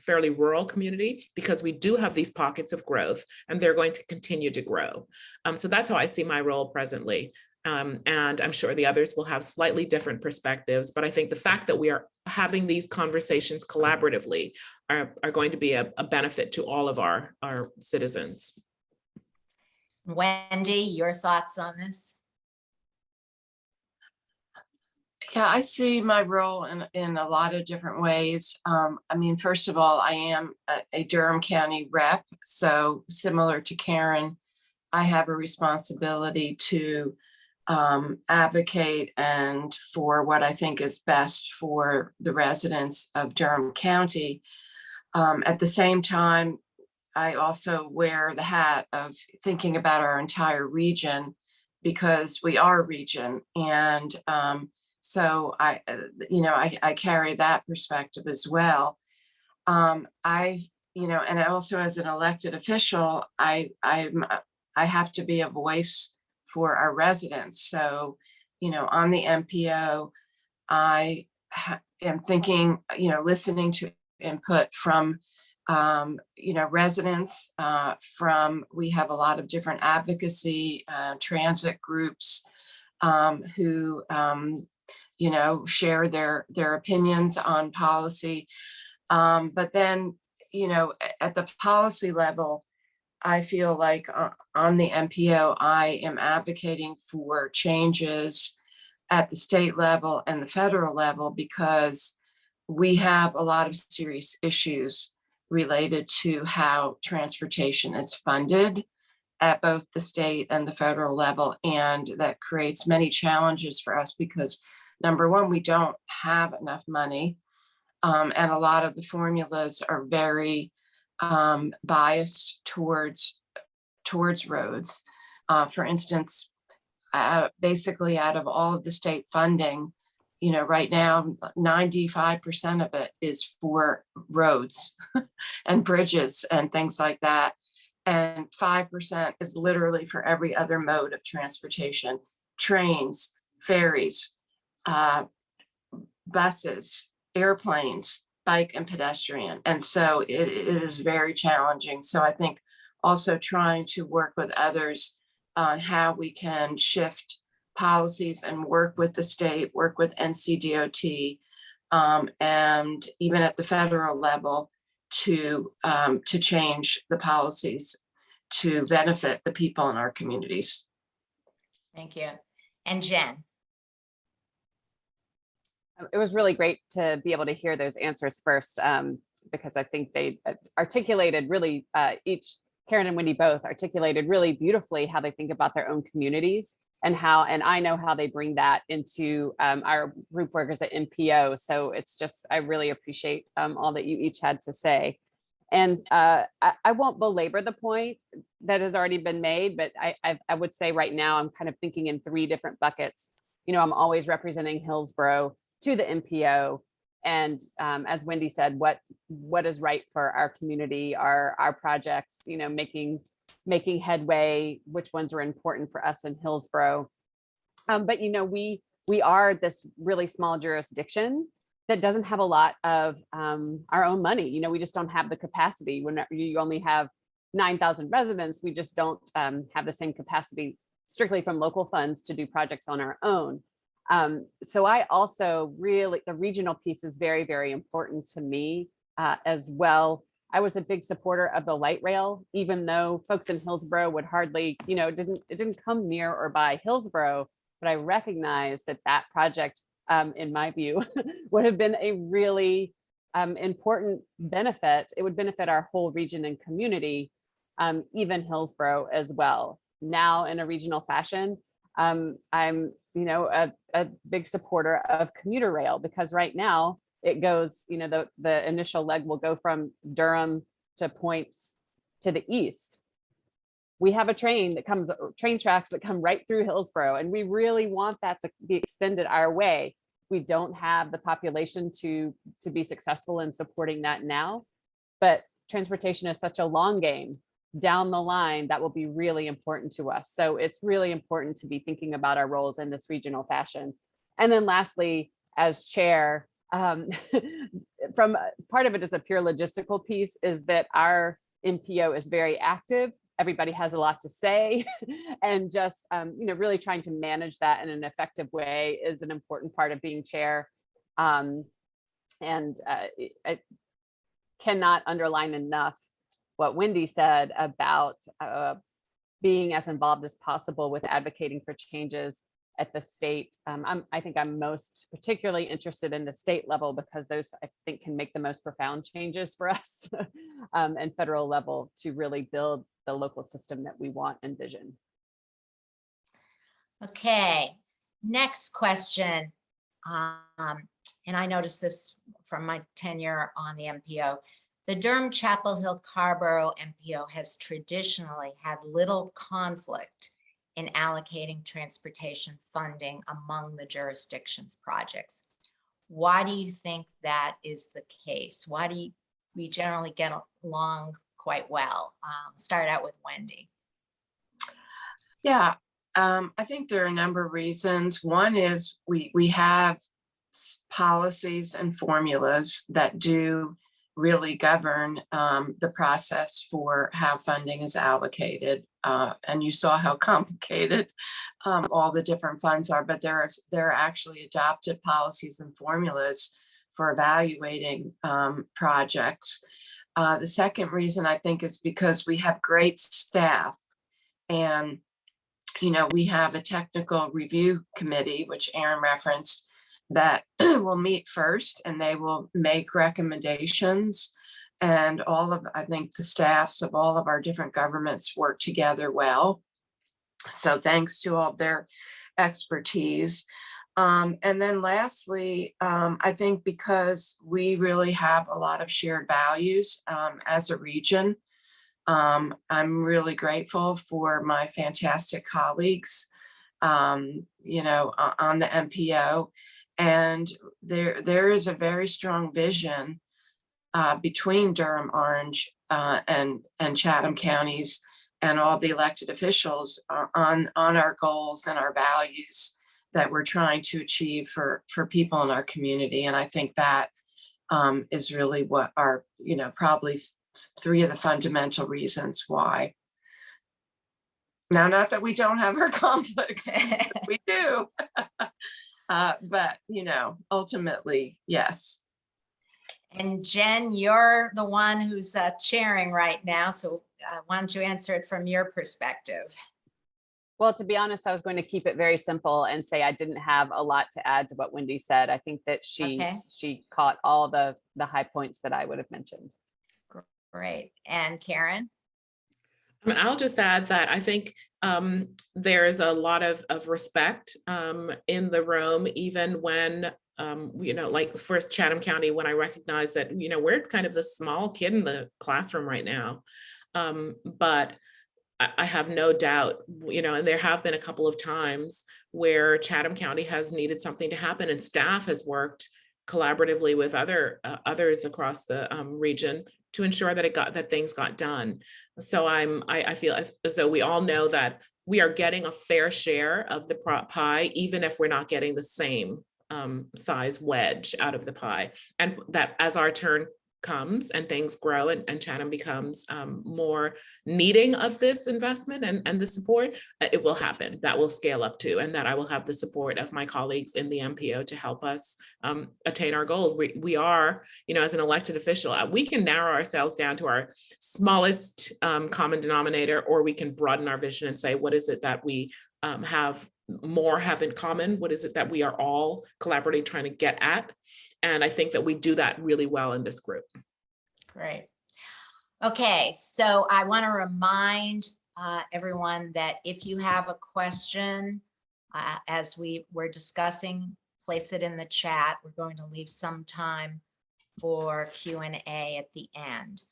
fairly rural community, because we do have these pockets of growth and they're going to continue to grow. So that's how I see my role presently. And I'm sure the others will have slightly different perspectives, but I think the fact that we are having these conversations collaboratively are going to be a benefit to all of our citizens. Wendy, your thoughts on this? Yeah, I see my role in a lot of different ways. First of all, I am a Durham County rep. So similar to Karen, I have a responsibility to advocate and for what I think is best for the residents of Durham County. At the same time, I also wear the hat of thinking about our entire region, because we are a region. And so I carry that perspective as well. And also as an elected official, I have to be a voice for our residents. So, on the MPO, I am thinking, listening to input from, residents. We have a lot of different advocacy, transit groups who share their opinions on policy. But then, at the policy level, I feel like on the MPO, I am advocating for changes at the state level and the federal level, because we have a lot of serious issues related to how transportation is funded at both the state and the federal level. And that creates many challenges for us because, number one, we don't have enough money. And a lot of the formulas are very biased towards roads. For instance, basically out of all of the state funding, right now, 95% of it is for roads and bridges and things like that. And 5% is literally for every other mode of transportation: trains, ferries, buses, airplanes, bike and pedestrian. And so it is very challenging. So I think also trying to work with others on how we can shift policies and work with the state, work with NCDOT, and even at the federal level to change the policies to benefit the people in our communities. Thank you. And Jen? It was really great to be able to hear those answers first, because I think they articulated really, Karen and Wendy both articulated really beautifully how they think about their own communities and I know how they bring that into our group workers at MPO. So it's just, I really appreciate all that you each had to say. And I won't belabor the point that has already been made, but I would say right now I'm kind of thinking in 3 different buckets. You know, I'm always representing Hillsborough to the MPO. And as Wendy said, what is right for our community, our projects, you know, making headway, which ones are important for us in Hillsborough. But, you know, we are this really small jurisdiction that doesn't have a lot of our own money. You know, we just don't have the capacity. When you only have 9,000 residents, we just don't have the same capacity strictly from local funds to do projects on our own. So I also really, the regional piece is very, very important to me as well. I was a big supporter of the light rail, even though folks in Hillsborough would hardly, you know, it didn't come near or by Hillsborough, but I recognize that project, in my view, would have been a really important benefit. It would benefit our whole region and community, even Hillsborough as well. Now in a regional fashion, I'm, you know, a big supporter of commuter rail, because right now it goes, you know, the initial leg will go from Durham to points to the east. We have a train tracks that come right through Hillsborough, and we really want that to be extended our way. We don't have the population to be successful in supporting that now, but transportation is such a long game. Down the line, that will be really important to us. So it's really important to be thinking about our roles in this regional fashion. And then lastly, as chair, from part of it is a pure logistical piece, is that our MPO is very active. Everybody has a lot to say, and just you know, really trying to manage that in an effective way is an important part of being chair. I cannot underline enough what Wendy said about being as involved as possible with advocating for changes at the state. I think I'm most particularly interested in the state level, because those, I think, can make the most profound changes for us and federal level to really build the local system that we want and vision. Okay, next question. And I noticed this from my tenure on the MPO. The Durham-Chapel Hill-Carrboro MPO has traditionally had little conflict in allocating transportation funding among the jurisdiction's projects. Why do you think that is the case? Why do we generally get along quite well? Start out with Wendy. Yeah, I think there are a number of reasons. One is we have policies and formulas that do really govern the process for how funding is allocated. And you saw how complicated all the different funds are, but there are actually adopted policies and formulas for evaluating projects. The second reason, I think, is because we have great staff, and you know, we have a technical review committee, which Aaron referenced, that will meet first, and they will make recommendations. And I think the staffs of all of our different governments work together well. So thanks to all of their expertise. And then lastly, I think because we really have a lot of shared values as a region, I'm really grateful for my fantastic colleagues, you know, on the MPO. And there is a very strong vision between Durham, Orange, and Chatham counties and all the elected officials are on our goals and our values that we're trying to achieve for people in our community. And I think that is really what are, probably three of the fundamental reasons why. Now, not that we don't have our conflicts, we do. But, ultimately, yes. And Jen, you're the one who's chairing right now, so why don't you answer it from your perspective? Well, to be honest, I was going to keep it very simple and say I didn't have a lot to add to what Wendy said. I think that she caught all the high points that I would have mentioned. Great. And Karen? I mean, I'll just add that I think there is a lot of respect in the room, even when, like for Chatham County, when I recognize that, we're kind of the small kid in the classroom right now. But I have no doubt, and there have been a couple of times where Chatham County has needed something to happen and staff has worked collaboratively with others across the region to ensure that things got done. So I feel as though we all know that we are getting a fair share of the pie, even if we're not getting the same size wedge out of the pie. And that as our turn comes and things grow and Chatham becomes more needing of this investment and the support, it will happen. That will scale up too, and that I will have the support of my colleagues in the MPO to help us attain our goals. We are, as an elected official, we can narrow ourselves down to our smallest common denominator, or we can broaden our vision and say, what is it that we have in common? What is it that we are all collaborating, trying to get at? And I think that we do that really well in this group. Great. Okay, so I want to remind everyone that if you have a question, as we were discussing, place it in the chat. We're going to leave some time for Q&A at the end.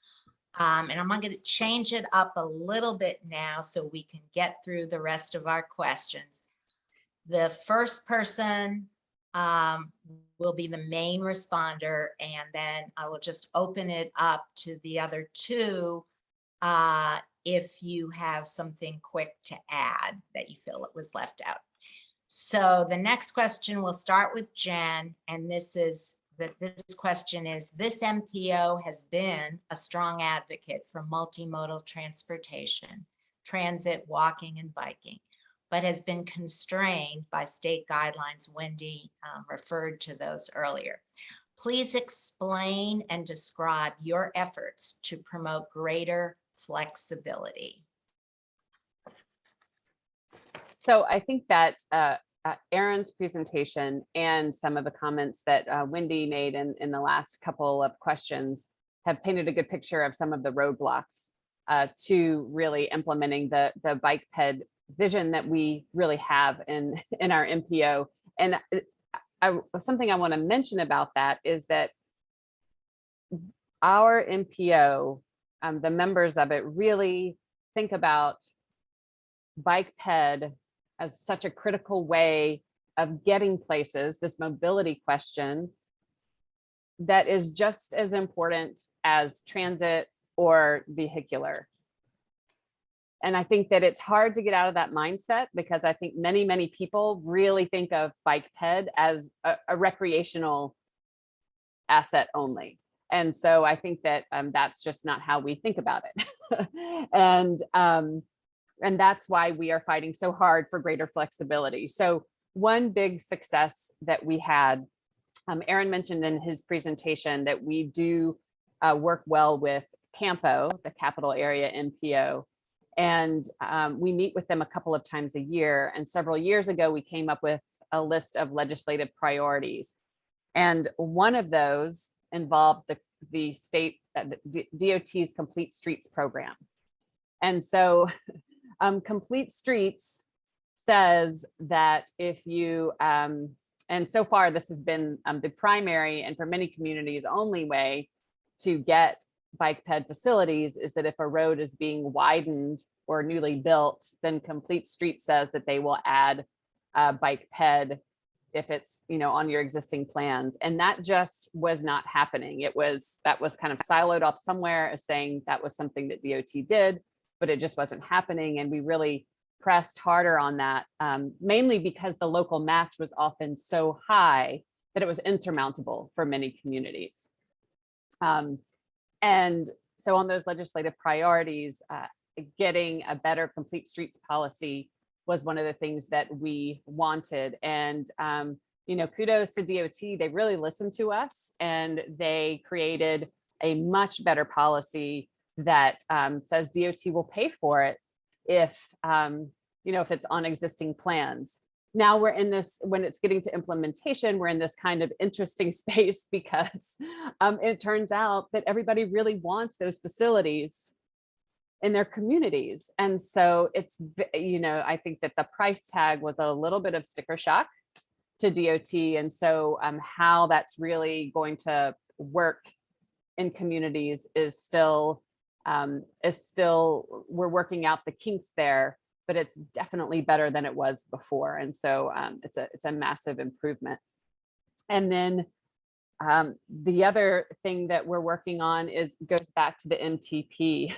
And I'm going to change it up a little bit now so we can get through the rest of our questions. The first person will be the main responder, and then I will just open it up to the other two if you have something quick to add that you feel it was left out. So the next question will start with Jen, and this question is, this MPO has been a strong advocate for multimodal transportation, transit, walking, and biking, but has been constrained by state guidelines. Wendy referred to those earlier. Please explain and describe your efforts to promote greater flexibility. So I think that Aaron's presentation and some of the comments that Wendy made in the last couple of questions have painted a good picture of some of the roadblocks to really implementing the bike ped vision that we really have in our MPO. And something I want to mention about that is that our MPO, the members of it, really think about bike ped as such a critical way of getting places, this mobility question that is just as important as transit or vehicular. And I think that it's hard to get out of that mindset, because I think many people really think of bike ped as a recreational asset only. And so I think that that's just not how we think about it. And that's why we are fighting so hard for greater flexibility. So one big success that we had, Aaron mentioned in his presentation that we do work well with Campo, the capital area MPO. And we meet with them a couple of times a year. And several years ago, we came up with a list of legislative priorities. And one of those involved the state DOT's Complete Streets program. And so Complete Streets says that if you, and so far this has been the primary and for many communities only way to get bike ped facilities, is that if a road is being widened or newly built, then Complete Streets says that they will add bike ped if it's, on your existing plans. And that just was not happening. That was kind of siloed off somewhere as saying that was something that DOT did, but it just wasn't happening. And we really pressed harder on that, mainly because the local match was often so high that it was insurmountable for many communities. And so on those legislative priorities, getting a better complete streets policy was one of the things that we wanted. And, kudos to DOT, they really listened to us and they created a much better policy that says DOT will pay for it if it's on existing plans. Now we're in this, when it's getting to implementation, we're in this kind of interesting space because it turns out that everybody really wants those facilities in their communities. And so it's, I think that the price tag was a little bit of sticker shock to DOT. And so how that's really going to work in communities is still, we're working out the kinks there, but it's definitely better than it was before. And so it's a massive improvement. And then the other thing that we're working on goes back to the MTP,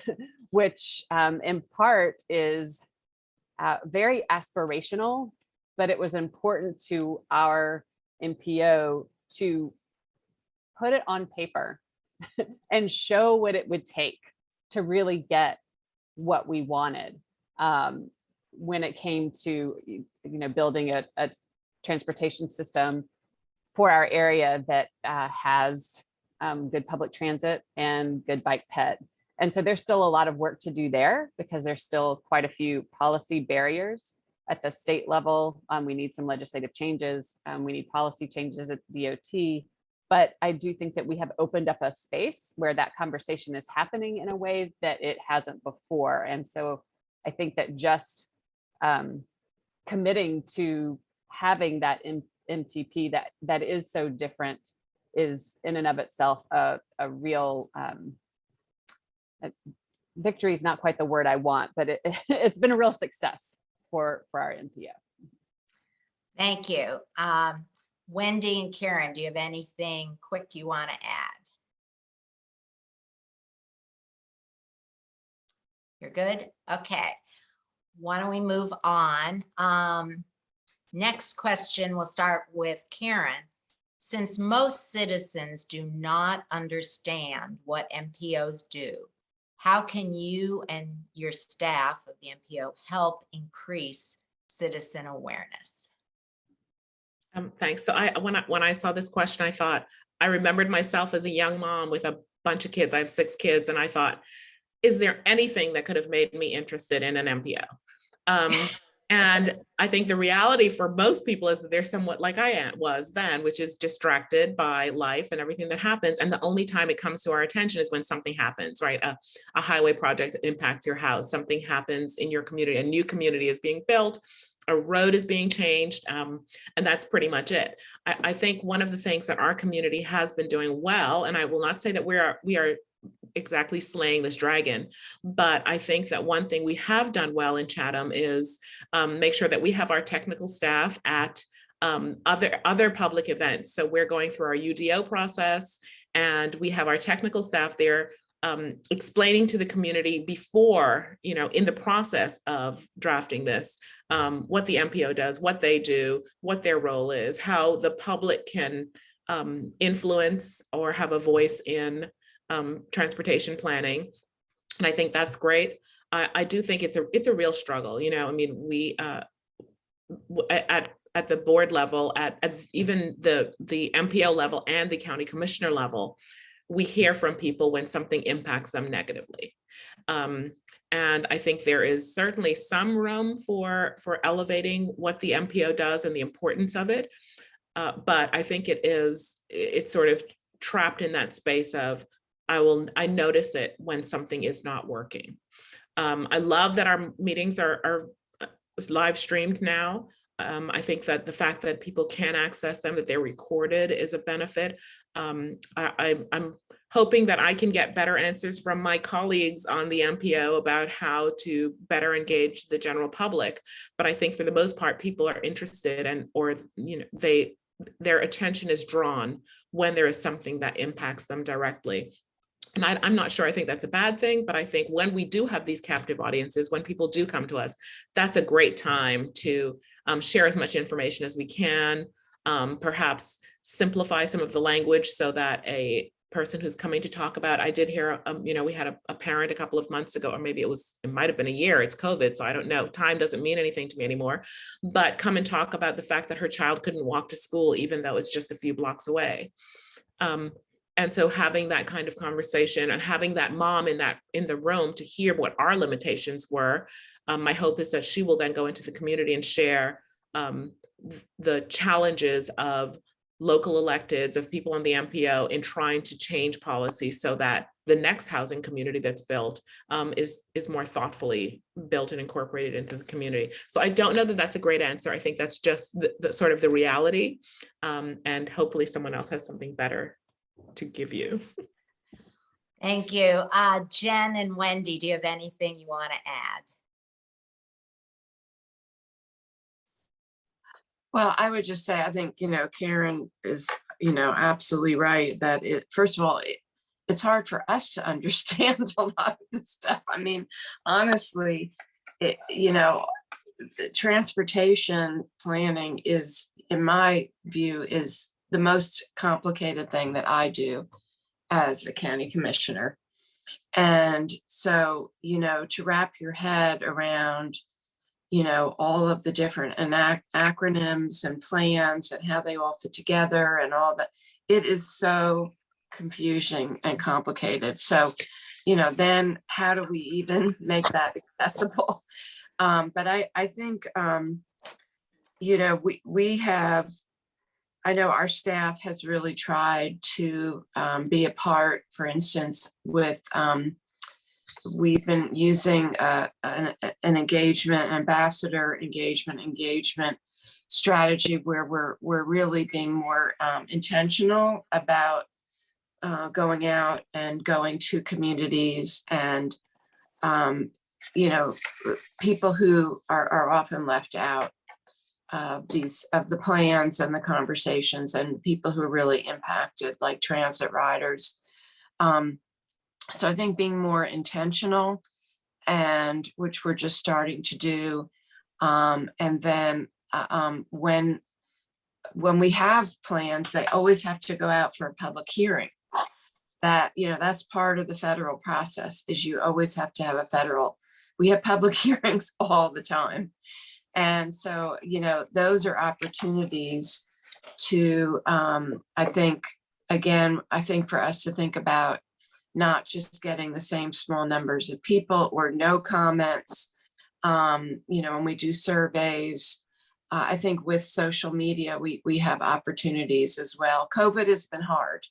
which in part is very aspirational, but it was important to our MPO to put it on paper and show what it would take to really get what we wanted when it came to building a transportation system for our area that has good public transit and good bike ped. And so there's still a lot of work to do there because there's still quite a few policy barriers at the state level. We need some legislative changes. We need policy changes at DOT. But I do think that we have opened up a space where that conversation is happening in a way that it hasn't before. And so I think that just committing to having that MTP that is so different is in and of itself a real victory is not quite the word I want, but it's been a real success for our MPO. Thank you. Wendy and Karen, do you have anything quick you want to add? You're good? Okay. Why don't we move on? Next question, we'll start with Karen. Since most citizens do not understand what MPOs do, how can you and your staff of the MPO help increase citizen awareness? Thanks. So when I saw this question, I remembered myself as a young mom with a bunch of kids. I have 6 kids, and I thought, is there anything that could have made me interested in an MPO? And I think the reality for most people is that they're somewhat like I was then, which is distracted by life and everything that happens. And the only time it comes to our attention is when something happens, right? A highway project impacts your house, something happens in your community, a new community is being built, a road is being changed, and that's pretty much it. I think one of the things that our community has been doing well, and I will not say that we are exactly slaying this dragon, but I think that one thing we have done well in Chatham is make sure that we have our technical staff at other public events. So we're going through our UDO process, and we have our technical staff there explaining to the community before, in the process of drafting this, what the MPO does, what they do, what their role is, how the public can influence or have a voice in transportation planning. And I think that's great. I do think it's a real struggle. We at the board level, at even the MPO level and the county commissioner level, we hear from people when something impacts them negatively. And I think there is certainly some room for elevating what the MPO does and the importance of it. But I think it's sort of trapped in that space of, I notice it when something is not working. I love that our meetings are live streamed now. I think that the fact that people can access them, that they're recorded, is a benefit. I'm hoping that I can get better answers from my colleagues on the MPO about how to better engage the general public. But I think for the most part, people are interested, and or their attention is drawn when there is something that impacts them directly. And I'm not sure I think that's a bad thing, but I think when we do have these captive audiences, when people do come to us, that's a great time to share as much information as we can, perhaps simplify some of the language so that a person who's coming to talk about, I did hear, we had a parent a couple of months ago, or maybe it might've been a year, it's COVID, so I don't know, time doesn't mean anything to me anymore, but come and talk about the fact that her child couldn't walk to school, even though it's just a few blocks away. And so having that kind of conversation and having that mom in the room to hear what our limitations were, my hope is that she will then go into the community and share the challenges of local electeds, of people on the MPO in trying to change policy so that the next housing community that's built is more thoughtfully built and incorporated into the community. So I don't know that that's a great answer. I think that's just the sort of the reality, and hopefully someone else has something better to give you. Thank you. Jen and Wendy, do you have anything you want to add? Well, I would just say, I think, Karen is, absolutely right that first of all, it's hard for us to understand a lot of this stuff. I mean, honestly, the transportation planning is, in my view, is the most complicated thing that I do as a county commissioner. And so, to wrap your head around, all of the different acronyms and plans and how they all fit together and all that, it is so confusing and complicated. So, then how do we even make that accessible? But I think, we have, I know our staff has really tried to be a part, for instance, with, we've been using an engagement, ambassador engagement strategy where we're really being more intentional about going out and going to communities and, people who are often left out of the plans and the conversations, and people who are really impacted, like transit riders. So I think being more intentional, and which we're just starting to do. And then when we have plans, they always have to go out for a public hearing. That, that's part of the federal process, is you always have to have we have public hearings all the time. And so, those are opportunities to, I think for us to think about not just getting the same small numbers of people or no comments, when we do surveys. I think with social media, we have opportunities as well. COVID has been hard.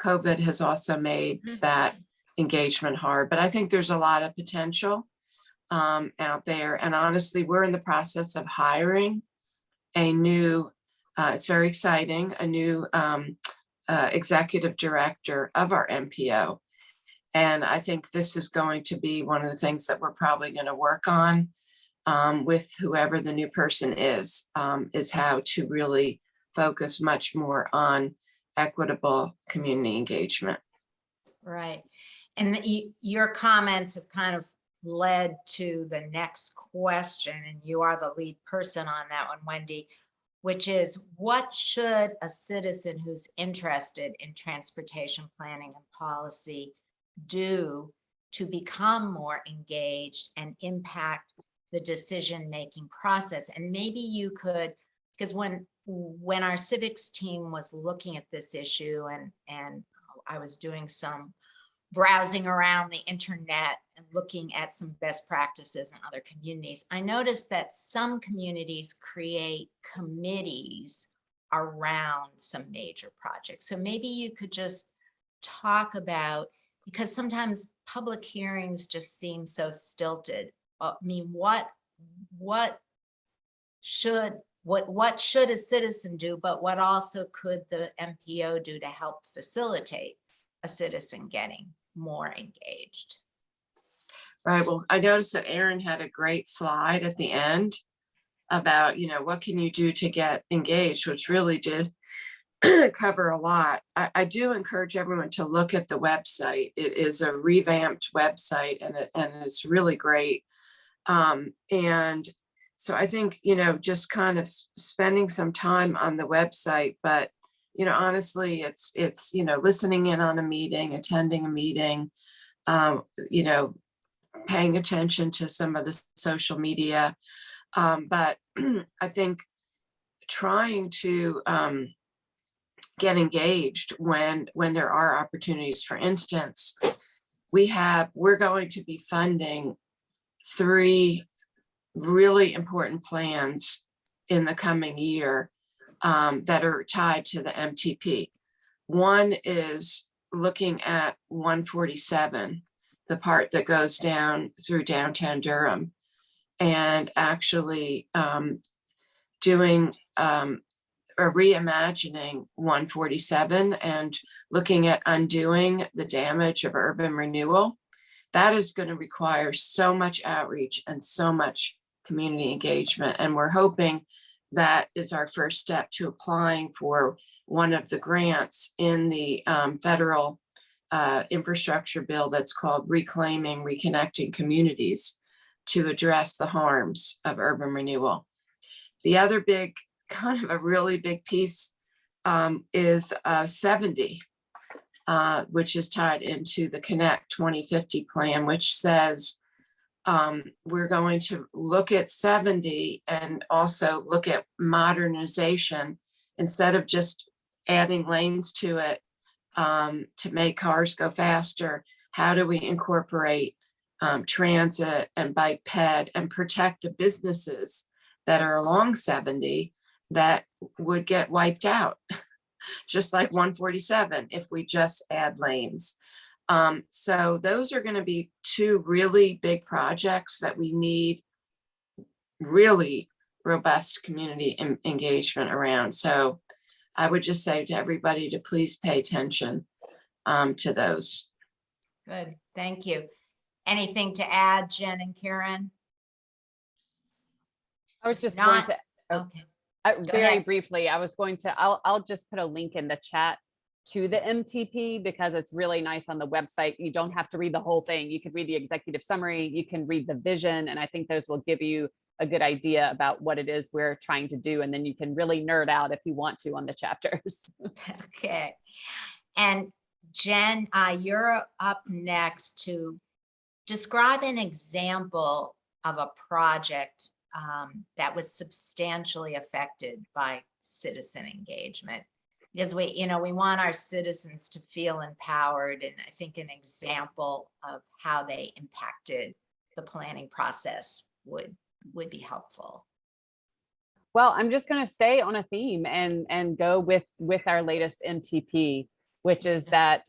COVID has also made that engagement hard, but I think there's a lot of potential out there. And honestly, we're in the process of hiring a new, it's very exciting, a new executive director of our MPO. And I think this is going to be one of the things that we're probably going to work on with whoever the new person is how to really focus much more on equitable community engagement. Right. And your comments have kind of led to the next question, and you are the lead person on that one, Wendy, which is, what should a citizen who's interested in transportation planning and policy do to become more engaged and impact the decision-making process? And maybe you could, because when our civics team was looking at this issue, and I was doing some browsing around the internet and looking at some best practices in other communities, I noticed that some communities create committees around some major projects. So maybe you could just talk about, because sometimes public hearings just seem so stilted. I mean, what should a citizen do, but what also could the MPO do to help facilitate a citizen getting more engaged. Right. Well, I noticed that Aaron had a great slide at the end about, what can you do to get engaged, which really did cover a lot. I do encourage everyone to look at the website. It is a revamped website and it's really great. And so I think, just kind of spending some time on the website, but, honestly, it's, listening in on a meeting, attending a meeting, paying attention to some of the social media. But I think trying to get engaged when there are opportunities. For instance, we're going to be funding 3 really important plans in the coming year that are tied to the MTP. One is looking at 147, the part that goes down through downtown Durham, and actually doing or reimagining 147 and looking at undoing the damage of urban renewal. That is going to require so much outreach and so much community engagement. And we're hoping that is our first step to applying for one of the grants in the federal infrastructure bill that's called Reclaiming, Reconnecting Communities, to address the harms of urban renewal. The other big, kind of a really big piece is 70, which is tied into the Connect 2050 plan, which says we're going to look at 70 and also look at modernization instead of just adding lanes to it to make cars go faster. How do we incorporate transit and bike ped and protect the businesses that are along 70 that would get wiped out, just like 147 if we just add lanes. So those are going to be 2 really big projects that we need really robust community engagement around. So I would just say to everybody to please pay attention to those. Good, thank you. Anything to add, Jen and Karen? I was just Not- going to, Okay, very ahead. briefly, I'll just put a link in the chat to the MTP because it's really nice on the website. You don't have to read the whole thing. You can read the executive summary, you can read the vision, and I think those will give you a good idea about what it is we're trying to do. And then you can really nerd out if you want to on the chapters. Okay. And Jen, you're up next to describe an example of a project that was substantially affected by citizen engagement. Because we want our citizens to feel empowered, and I think an example of how they impacted the planning process would be helpful. Well, I'm just going to stay on a theme and go with our latest MTP, which is that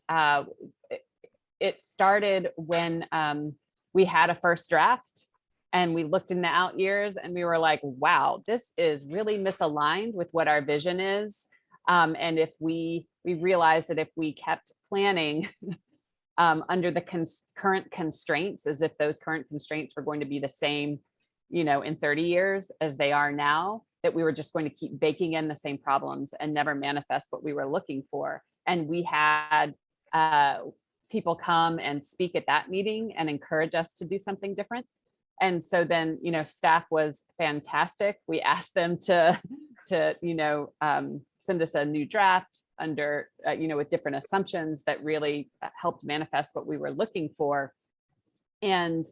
it started when we had a first draft and we looked in the out years and we were like, wow, this is really misaligned with what our vision is. And if we realized that if we kept planning under the current constraints, as if those current constraints were going to be the same, in 30 years as they are now, that we were just going to keep baking in the same problems and never manifest what we were looking for. And we had people come and speak at that meeting and encourage us to do something different. And so then, staff was fantastic. We asked them to send us a new draft under, with different assumptions that really helped manifest what we were looking for. And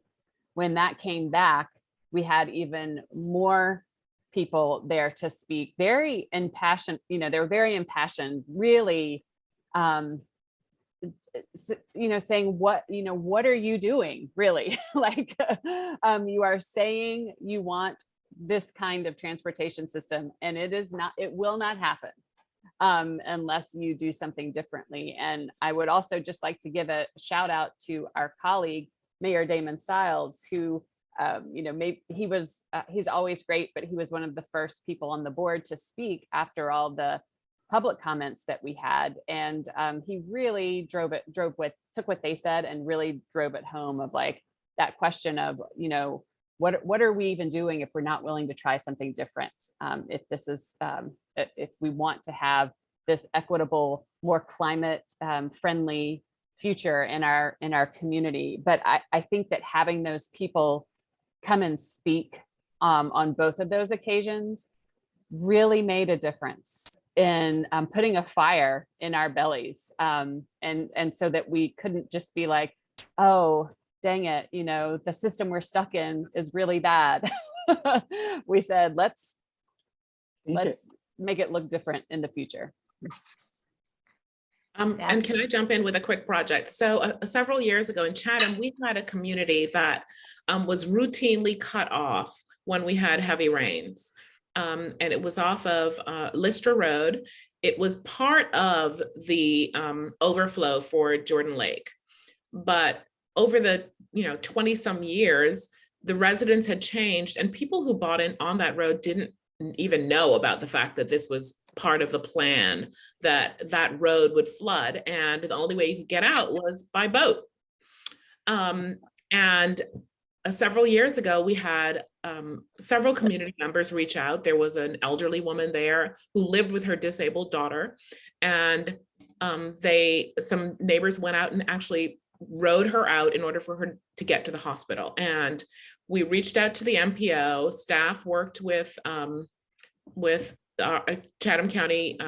when that came back, we had even more people there to speak, very impassioned, they were very impassioned, really, saying what are you doing, really? Like, you are saying you want this kind of transportation system, and it will not happen unless you do something differently. And I would also just like to give a shout out to our colleague, Mayor Damon Stiles, who, he's always great, but he was one of the first people on the board to speak after all the public comments that we had. And he really took what they said and really drove it home of like that question of, you know, what are we even doing if we're not willing to try something different? If this is, if we want to have this equitable, more climate friendly future in our community. But I think that having those people come and speak on both of those occasions really made a difference in putting a fire in our bellies. And so that we couldn't just be like, oh, dang it, you know, the system we're stuck in is really bad. We said, let's make it look different in the future. And can I jump in with a quick project? So several years ago in Chatham, we had a community that was routinely cut off when we had heavy rains. And it was off of Lister Road. It was part of the overflow for Jordan Lake. But over the 20 some years, the residents had changed, and people who bought in on that road didn't even know about the fact that this was part of the plan, that that road would flood, and the only way you could get out was by boat. And several years ago, we had several community members reach out. There was an elderly woman there who lived with her disabled daughter, and some neighbors went out and actually rode her out in order for her to get to the hospital. And we reached out to the MPO, staff worked with Chatham County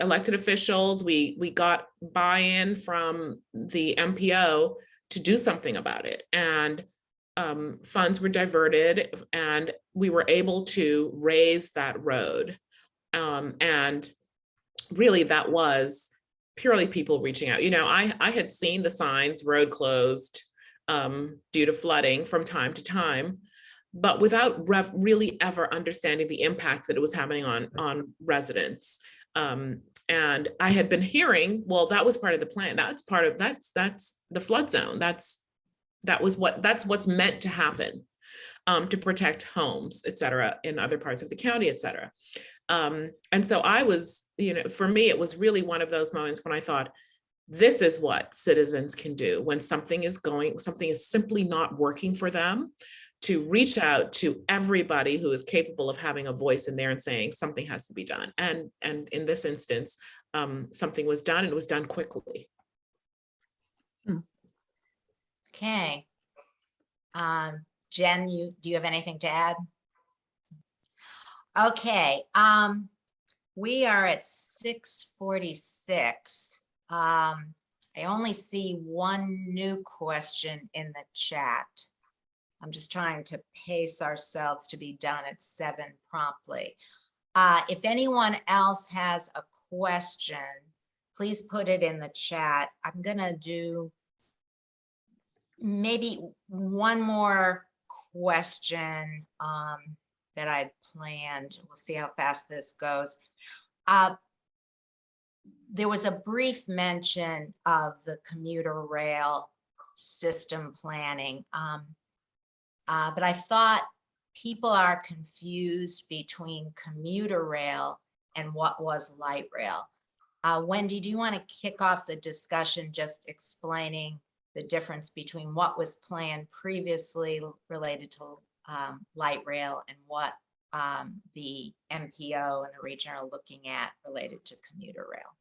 elected officials. We got buy-in from the MPO to do something about it. And funds were diverted, and we were able to raise that road. And really that was purely people reaching out. I had seen the signs, road closed due to flooding from time to time, but without really ever understanding the impact that it was having on residents. And I had been hearing, well, that was part of the plan. That's the flood zone. That's what's meant to happen to protect homes, et cetera, in other parts of the county, et cetera. And so I was, for me, it was really one of those moments when I thought, this is what citizens can do when something is simply not working for them, to reach out to everybody who is capable of having a voice in there and saying something has to be done. And in this instance, something was done, and it was done quickly. Okay. Jen, do you have anything to add? Okay, we are at 6:46. I only see one new question in the chat. I'm just trying to pace ourselves to be done at 7 promptly. If anyone else has a question, please put it in the chat. I'm gonna do maybe one more question that I planned. We'll see how fast this goes. There was a brief mention of the commuter rail system planning, but I thought people are confused between commuter rail and what was light rail. Wendy, do you want to kick off the discussion just explaining the difference between what was planned previously related to light rail and what the MPO and the region are looking at related to commuter rail?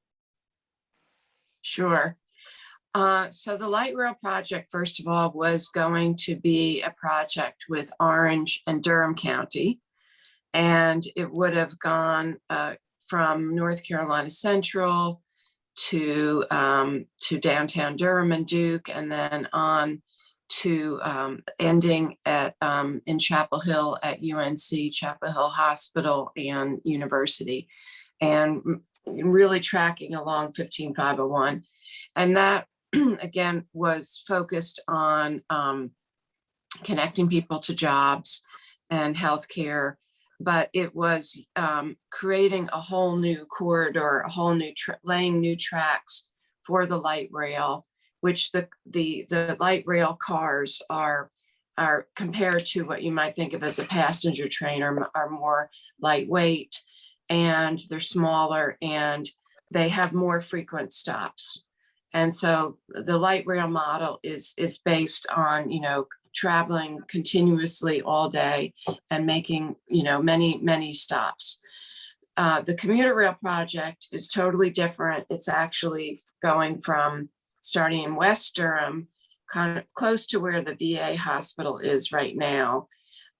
Sure. So the light rail project, first of all, was going to be a project with Orange and Durham County, and it would have gone from North Carolina Central to downtown Durham and Duke, and then on to ending at in Chapel Hill at UNC, Chapel Hill Hospital and University, and really tracking along 15501. And that again was focused on connecting people to jobs and healthcare, but it was creating a whole new corridor, a whole new laying new tracks for the light rail, which the light rail cars are compared to what you might think of as a passenger train, are more lightweight and they're smaller and they have more frequent stops. And so the light rail model is based on, traveling continuously all day and making, many stops. The commuter rail project is totally different. It's actually going from starting in West Durham, kind of close to where the VA hospital is right now,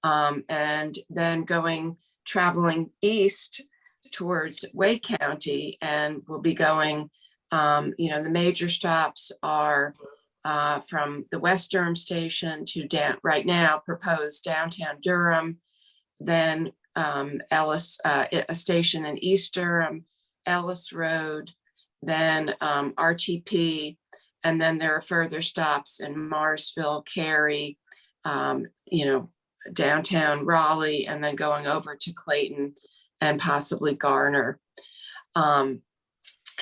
and then traveling east towards Wake County, and we'll be going, the major stops are from the West Durham station to right now proposed downtown Durham, then Ellis, a station in East Durham, Ellis Road, then RTP, and then there are further stops in Marsville, Cary, downtown Raleigh, and then going over to Clayton and possibly Garner.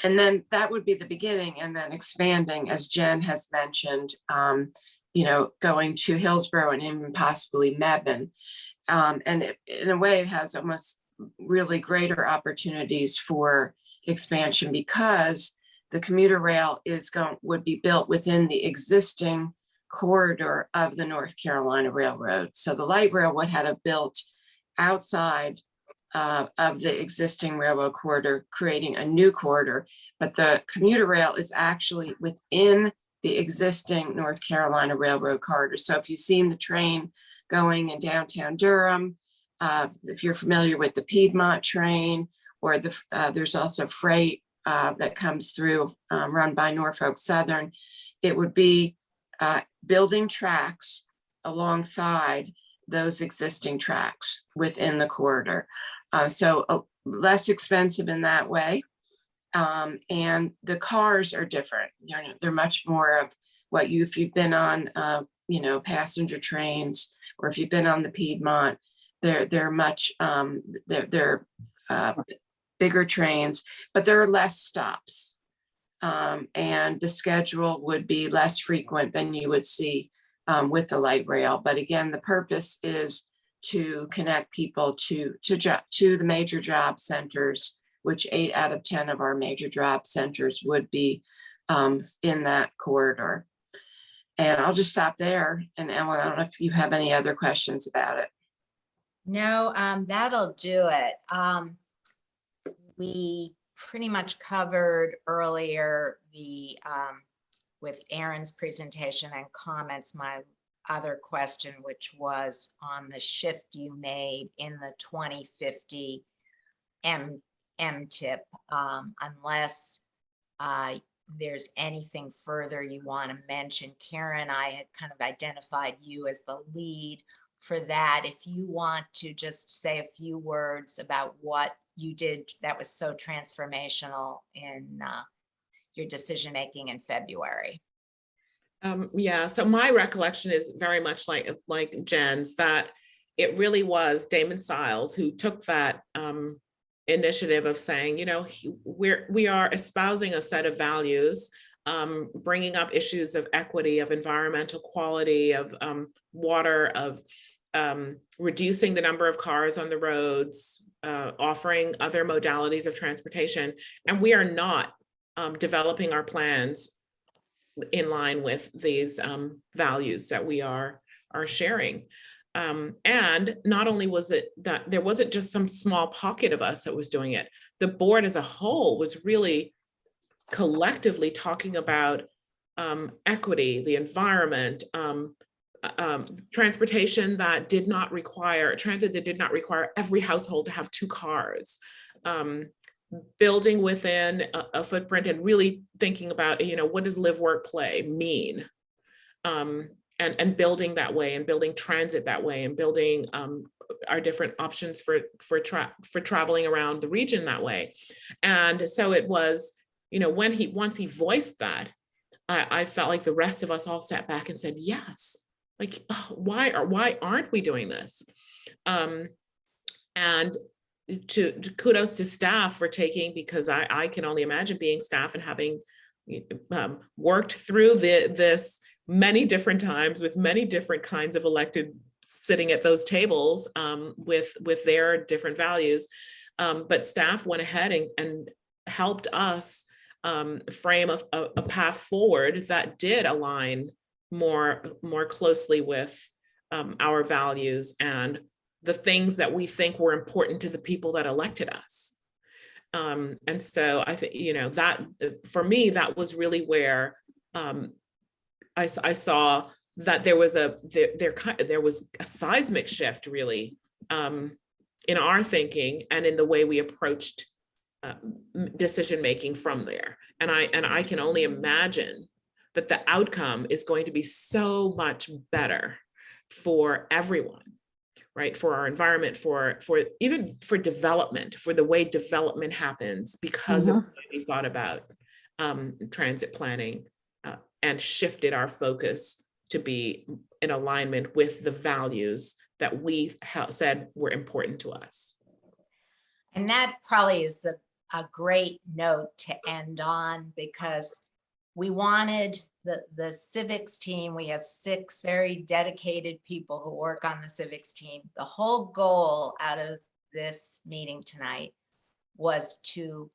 And then that would be the beginning, and then expanding, as Jenn has mentioned, going to Hillsborough and even possibly Mebane. And in a way, it has almost really greater opportunities for expansion because the commuter rail would be built within the existing corridor of the North Carolina Railroad. So the light rail would have built outside of the existing railroad corridor, creating a new corridor, but the commuter rail is actually within the existing North Carolina Railroad corridor. So if you've seen the train going in downtown Durham, if you're familiar with the Piedmont train, or there's also freight that comes through run by Norfolk Southern, it would be building tracks alongside those existing tracks within the corridor. So less expensive in that way. And the cars are different. They're much more of what if you've been on, passenger trains, or if you've been on the Piedmont, they're much, they're bigger trains, but there are less stops. And the schedule would be less frequent than you would see with the light rail. But again, the purpose is to connect people to the major job centers, which 8 out of 10 of our major job centers would be in that corridor. And I'll just stop there. And Ellen, I don't know if you have any other questions about it. No, that'll do it. We pretty much covered earlier with Aaron's presentation and comments, my other question, which was on the shift you made in the 2050 MTP, unless there's anything further you want to mention. Karen, I had kind of identified you as the lead for that. If you want to just say a few words about what you did that was so transformational in your decision-making in February. Yeah, so my recollection is very much like Jen's, that it really was Damon Siles who took that initiative of saying, we are espousing a set of values, bringing up issues of equity, of environmental quality, of water, of reducing the number of cars on the roads, offering other modalities of transportation. And we are not developing our plans in line with these values that we are sharing. And not only was it that there wasn't just some small pocket of us that was doing it, the board as a whole was really collectively talking about equity, the environment, transportation that did not require, transit that did not require every household to have 2 cars, building within a footprint, and really thinking about, what does live, work, play mean? And building that way, and building transit that way, and building our different options for traveling around the region that way. And so it was, once he voiced that, I felt like the rest of us all sat back and said, yes, like, why aren't we doing this? And to kudos to staff for taking, because I can only imagine being staff and having worked through this many different times with many different kinds of elected sitting at those tables with their different values. But staff went ahead and helped us frame a path forward that did align more closely with our values and the things that we think were important to the people that elected us. And so I think, that for me, that was really where I saw that there was a seismic shift really in our thinking and in the way we approached decision making from there. And I can only imagine that the outcome is going to be so much better for everyone, right? For our environment, for even for development, for the way development happens because of the way we thought about transit planning and shifted our focus to be in alignment with the values that we said were important to us. And that probably is a great note to end on, because we wanted the civics team. We have 6 very dedicated people who work on the civics team. The whole goal out of this meeting tonight was to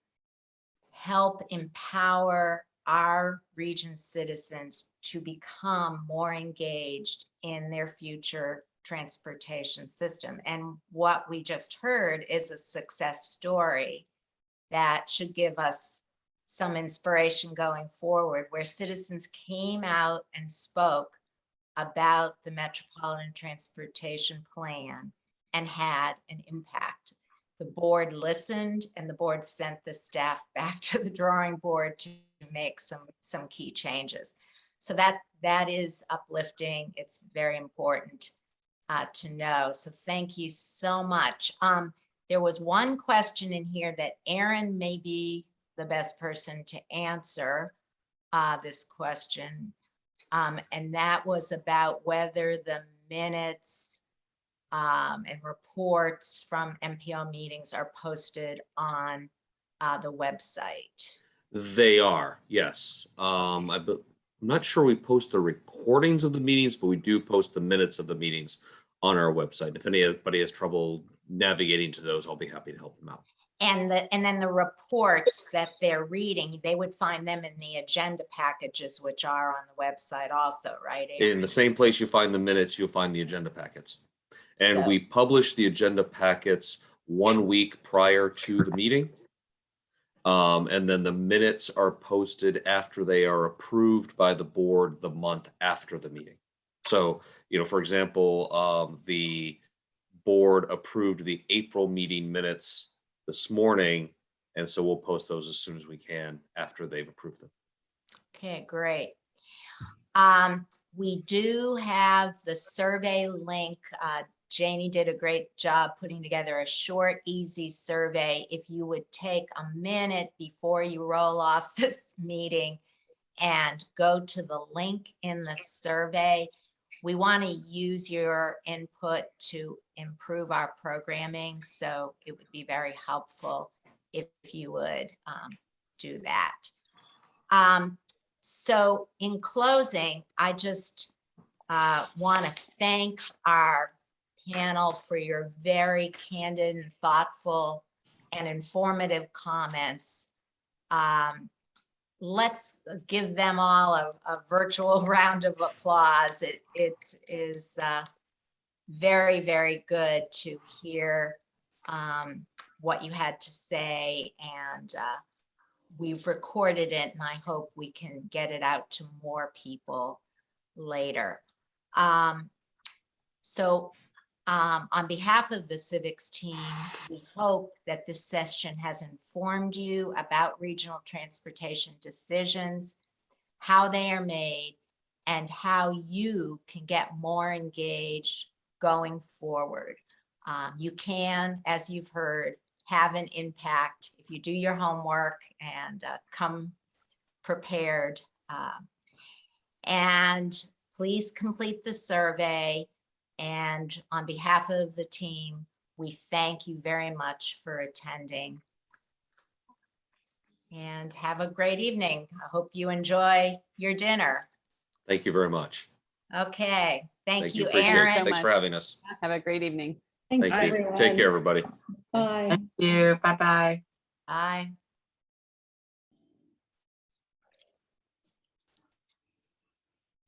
help empower our region citizens to become more engaged in their future transportation system. And what we just heard is a success story that should give us some inspiration going forward, where citizens came out and spoke about the Metropolitan Transportation Plan and had an impact. The board listened, and the board sent the staff back to the drawing board to make some key changes. So that is uplifting. It's very important to know. So thank you so much. There was one question in here that Aaron may be the best person to answer this question. And that was about whether the minutes and reports from MPO meetings are posted on the website. They are, yes. I'm not sure we post the recordings of the meetings, but we do post the minutes of the meetings on our website. If anybody has trouble navigating to those, I'll be happy to help them out. And then the reports that they're reading, they would find them in the agenda packages, which are on the website also, right, Aaron? In the same place you find the minutes, you'll find the agenda packets. And So- we publish the agenda packets 1 week prior to the meeting. And then the minutes are posted after they are approved by the board the month after the meeting. So, for example, the board approved the April meeting minutes this morning, and so we'll post those as soon as we can after they've approved them. Okay, great. We do have the survey link. Janie did a great job putting together a short, easy survey. If you would take a minute before you roll off this meeting and go to the link in the survey, we want to use your input to improve our programming. So it would be very helpful if you would do that. So in closing, I just want to thank our panel for your very candid and thoughtful and informative comments. Let's give them all a virtual round of applause. It is very, very good to hear what you had to say, and we've recorded it, and I hope we can get it out to more people later. On behalf of the civics team, we hope that this session has informed you about regional transportation decisions, how they are made, and how you can get more engaged going forward. You can, as you've heard, have an impact if you do your homework and come prepared. And please complete the survey. And on behalf of the team, we thank you very much for attending. And have a great evening. I hope you enjoy your dinner. Thank you very much. Okay, thank you, Appreciate it. Aaron. so Thanks for much. having us. Have a great evening. Thanks, Thank you. everyone. Take care, everybody. Bye. Thank you. Bye-bye. Bye.